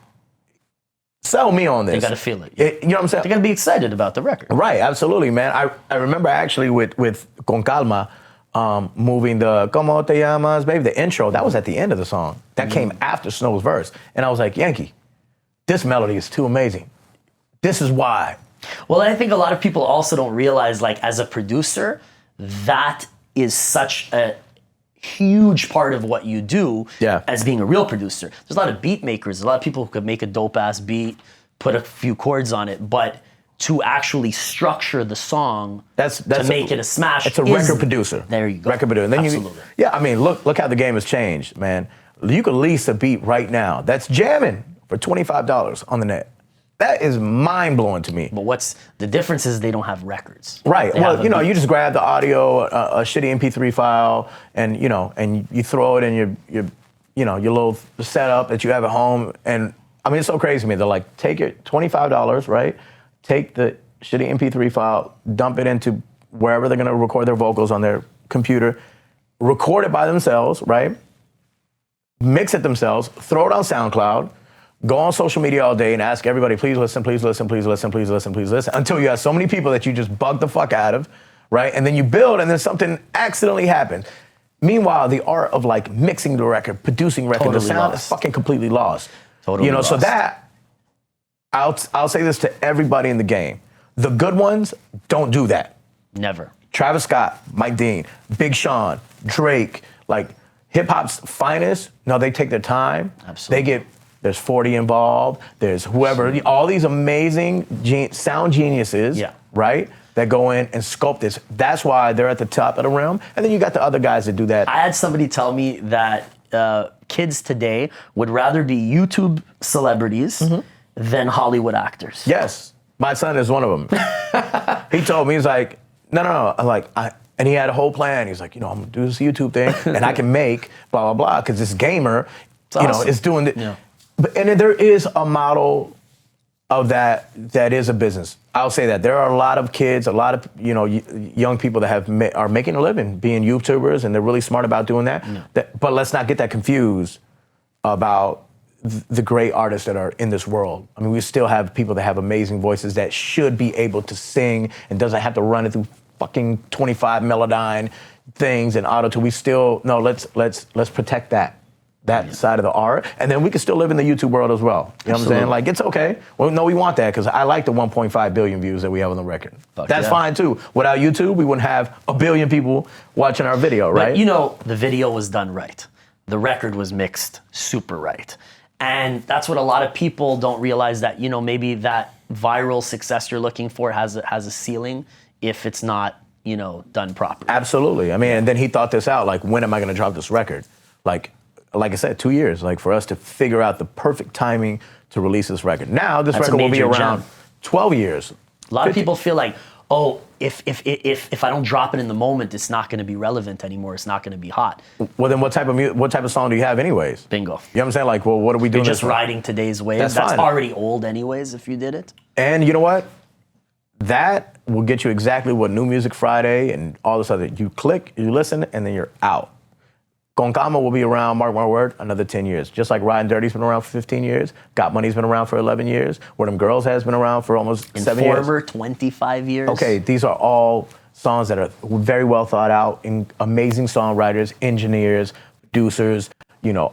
Sell me on this. They gotta feel it. You know what I'm saying? They're gonna be excited about the record. Right, absolutely, man. I remember actually with Con Calma, moving the Como Te Llamas, baby, the intro, that was at the end of the song. That came after Snow's verse. And I was like, Yankee, this melody is too amazing. This is why. Well, I think a lot of people also don't realize, like, as a producer, that is such a huge part of what you do as being a real producer. There's a lot of beat makers, a lot of people who could make a dope ass beat, put a few chords on it, but to actually structure the song to make it a smash. It's a record producer. There you go. Record producer. And then Absolutely. I mean, look how the game has changed, man. You can lease a beat right now that's jamming for $25 on the net. That is mind-blowing to me. But what's the difference is they don't have records. Right. Well, you just grab the audio, a shitty MP3 file, and you throw it in your little setup that you have at home. And I mean, it's so crazy to me. They're like, take your $25, right? Take the shitty MP3 file, dump it into wherever they're gonna record their vocals on their computer, record it by themselves, right? Mix it themselves, throw it on SoundCloud, go on social media all day and ask everybody, please listen, please listen, please listen, please listen, please listen, until you have so many people that you just bug the fuck out of, right? And then you build and then something accidentally happens. Meanwhile, the art of like mixing the record, producing record, the sound is fucking completely lost. Totally lost. So that, I'll say this to everybody in the game. The good ones don't do that. Never. Travis Scott, Mike Dean, Big Sean, Drake, like hip-hop's finest, no, they take their time. Absolutely. There's 40 involved, there's whoever, all these amazing sound geniuses, right, that go in and sculpt this. That's why they're at the top of the realm. And then you got the other guys that do that. I had somebody tell me that kids today would rather be YouTube celebrities than Hollywood actors. Yes, my son is one of them. He told me, he's like, no. I'm like, And he had a whole plan. He's like, I'm gonna do this YouTube thing, and I can make blah, blah, blah, because this gamer, awesome. is doing it. Yeah. And then there is a model of that is a business. I'll say that. There are a lot of kids, a lot of, young people that are making a living being YouTubers, and they're really smart about doing that. Yeah. But let's not get that confused about the great artists that are in this world. I mean, we still have people that have amazing voices that should be able to sing and doesn't have to run it through fucking 25 Melodyne things and auto-tune. We still, no, let's protect that side of the art, and then we can still live in the YouTube world as well. You know what I'm saying? Like, it's okay. Well, no, we want that, because I like the 1.5 billion views that we have on the record. That's fine, too. Without YouTube, we wouldn't have 1 billion people watching our video, right? But, the video was done right. The record was mixed super right. And that's what a lot of people don't realize, that, maybe that viral success you're looking for has a ceiling if it's not, done properly. Absolutely. I mean, and then he thought this out, like, when am I going to drop this record? Like I said, 2 years, like, for us to figure out the perfect timing to release this record. Now, this record will be around 12 years. A lot of people feel like, oh, if I don't drop it in the moment, it's not going to be relevant anymore. It's not going to be hot. Well, then what type of song do you have anyways? Bingo. You know what I'm saying? Like, well, what are we doing? You're just riding today's wave. That's already old anyways if you did it. And you know what? That will get you exactly what New Music Friday and all this other. You click, you listen, and then you're out. Con Calma will be around, mark my word, another 10 years. Just like Riding Dirty's been around for 15 years. Got Money's been around for 11 years. Where Them Girls has been around for almost 7 years. Informer, 25 years. Okay, these are all songs that are very well thought out, and amazing songwriters, engineers, producers,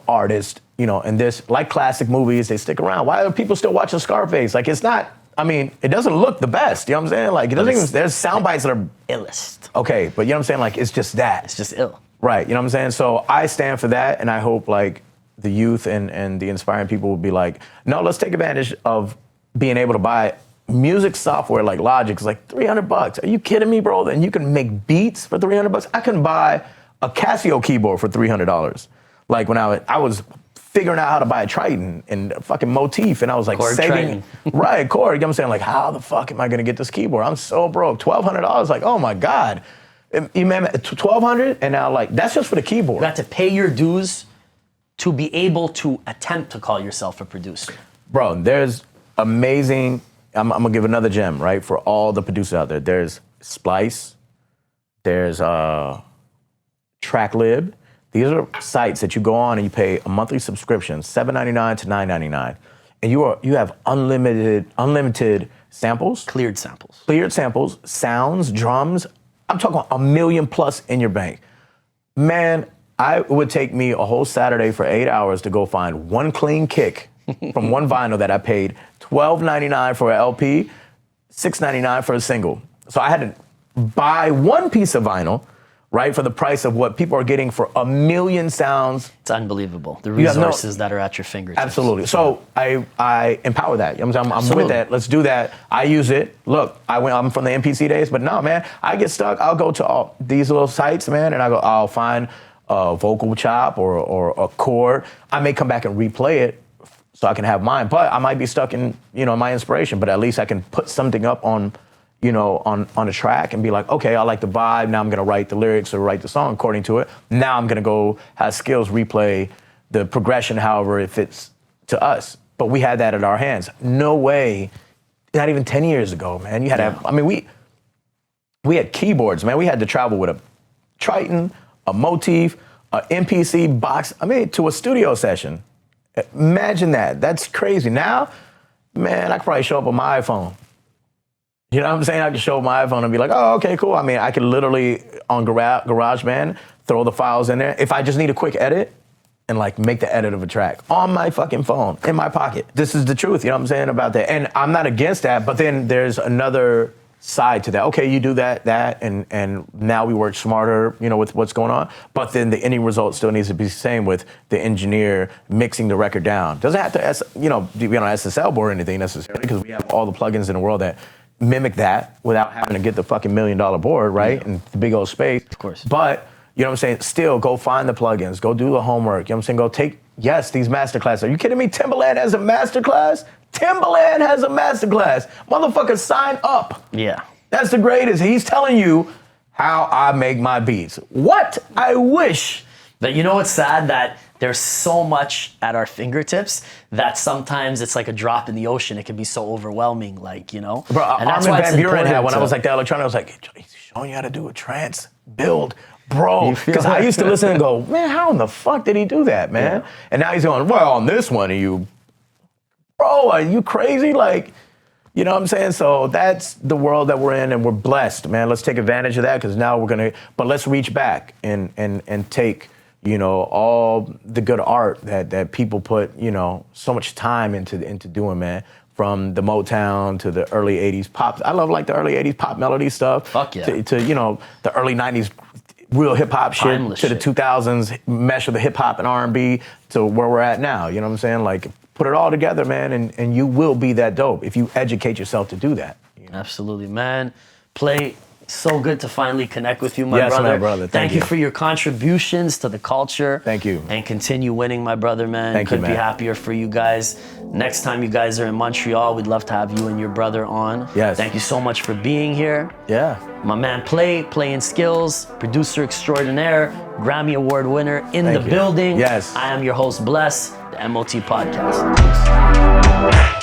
artists, and this, like classic movies, they stick around. Why are people still watching Scarface? Like, it's not, I mean, it doesn't look the best, you know what I'm saying? Like, it doesn't even, there's sound bites that are illest. Okay, but you know what I'm saying? Like, it's just that. It's just ill. Right, you know what I'm saying? So I stand for that, and I hope, like, the youth and the inspiring people will be like, no, let's take advantage of being able to buy music software like Logic. It's like $300. Are you kidding me, bro? Then you can make beats for $300. I can buy a Casio keyboard for $300. Like, when I was figuring out how to buy a Triton and a fucking motif, and I was like saving, right, chord. You know what I'm saying? Like, how the fuck am I gonna get this keyboard? I'm so broke. $1,200. Like, oh my God. You remember $1,200, and now, like, that's just for the keyboard. You have to pay your dues to be able to attempt to call yourself a producer. Bro, there's amazing, I'm gonna give another gem, right, for all the producers out there. There's Splice, there's TrackLib. These are sites that you go on and you pay a monthly subscription, $7.99 to $9.99, and you have unlimited samples. Cleared samples. Cleared samples, sounds, drums. I'm talking 1 million plus in your bank. Man, it would take me a whole Saturday for 8 hours to go find one clean kick from one vinyl that I paid $12.99 for an LP, $6.99 for a single. So I had to buy one piece of vinyl, right, for the price of what people are getting for 1 million sounds. It's unbelievable, the resources that are at your fingertips. Absolutely. So I empower that. You know what I'm saying? I'm with that. Let's do that. I use it. Look, I'm from the MPC days, but no, man, I get stuck. I'll go to all these little sites, man, and I'll find a vocal chop or a chord. I may come back and replay it so I can have mine, but I might be stuck in, my inspiration, but at least I can put something up on a track and be like, okay, I like the vibe. Now I'm gonna write the lyrics or write the song according to it. Now I'm gonna go have Skillz replay the progression however it fits to us. But we had that at our hands. No way, not even 10 years ago, man. You had to have, I mean, we had keyboards, man. We had to travel with a Triton, a motif, a MPC box, to a studio session. Imagine that. That's crazy. Now, man, I could probably show up on my iPhone. You know what I'm saying? I can show my iPhone and be like, oh, okay, cool. I can literally, on GarageBand, throw the files in there. If I just need a quick edit and, like, make the edit of a track on my fucking phone, in my pocket. This is the truth, you know what I'm saying, about that. And I'm not against that, but then there's another side to that. Okay, you do that, and now we work smarter, with what's going on. But then the ending result still needs to be the same with the engineer mixing the record down. Doesn't have to, be on an SSL board or anything necessarily, because we have all the plugins in the world that mimic that without having to get the fucking $1 million board, right? And the big old space. Of course. But, you know what I'm saying? Still, go find the plugins. Go do the homework. You know what I'm saying? Go take, these masterclasses. Are you kidding me? Timbaland has a masterclass? Timbaland has a masterclass. Motherfucker, sign up. Yeah. That's the greatest. He's telling you how I make my beats. What? I wish. But you know what's sad? That there's so much at our fingertips that sometimes it's like a drop in the ocean. It can be so overwhelming, like, you know? Bro, and Armin van Buren had, when I was like the electronic, I was like, he's showing you how to do a trance build. Bro, because I used to listen and go, man, how in the fuck did he do that, man? Yeah. And now he's going, well, on this one, bro, are you crazy? Like, you know what I'm saying? So that's the world that we're in, and we're blessed, man. Let's take advantage of that, because now we're gonna, but let's reach back and take, you know, all the good art that people put, you know, so much time into doing, man. From the Motown to the early 80s pop. I love like the early 80s pop melody stuff. Fuck yeah. To you know, the early 90s real hip hop shit, Timeless to shit. the 2000s mesh of the hip hop and R&B to where we're at now. You know what I'm saying? Like, put it all together, man, and you will be that dope if you educate yourself to do that. You know? Absolutely, man. Play. So good to finally connect with you, my yes, brother. My brother. Thank you for your contributions to the culture. Thank you. And continue winning, my brother, man. Thank you, man. Couldn't be happier for you guys. Next time you guys are in Montreal, we'd love to have you and your brother on. Yes. Thank you so much for being here. Yeah. My man Play-N-Skillz, producer extraordinaire, Grammy Award winner in the building. Yes. I am your host, Bless, the M.O.T. podcast. Peace.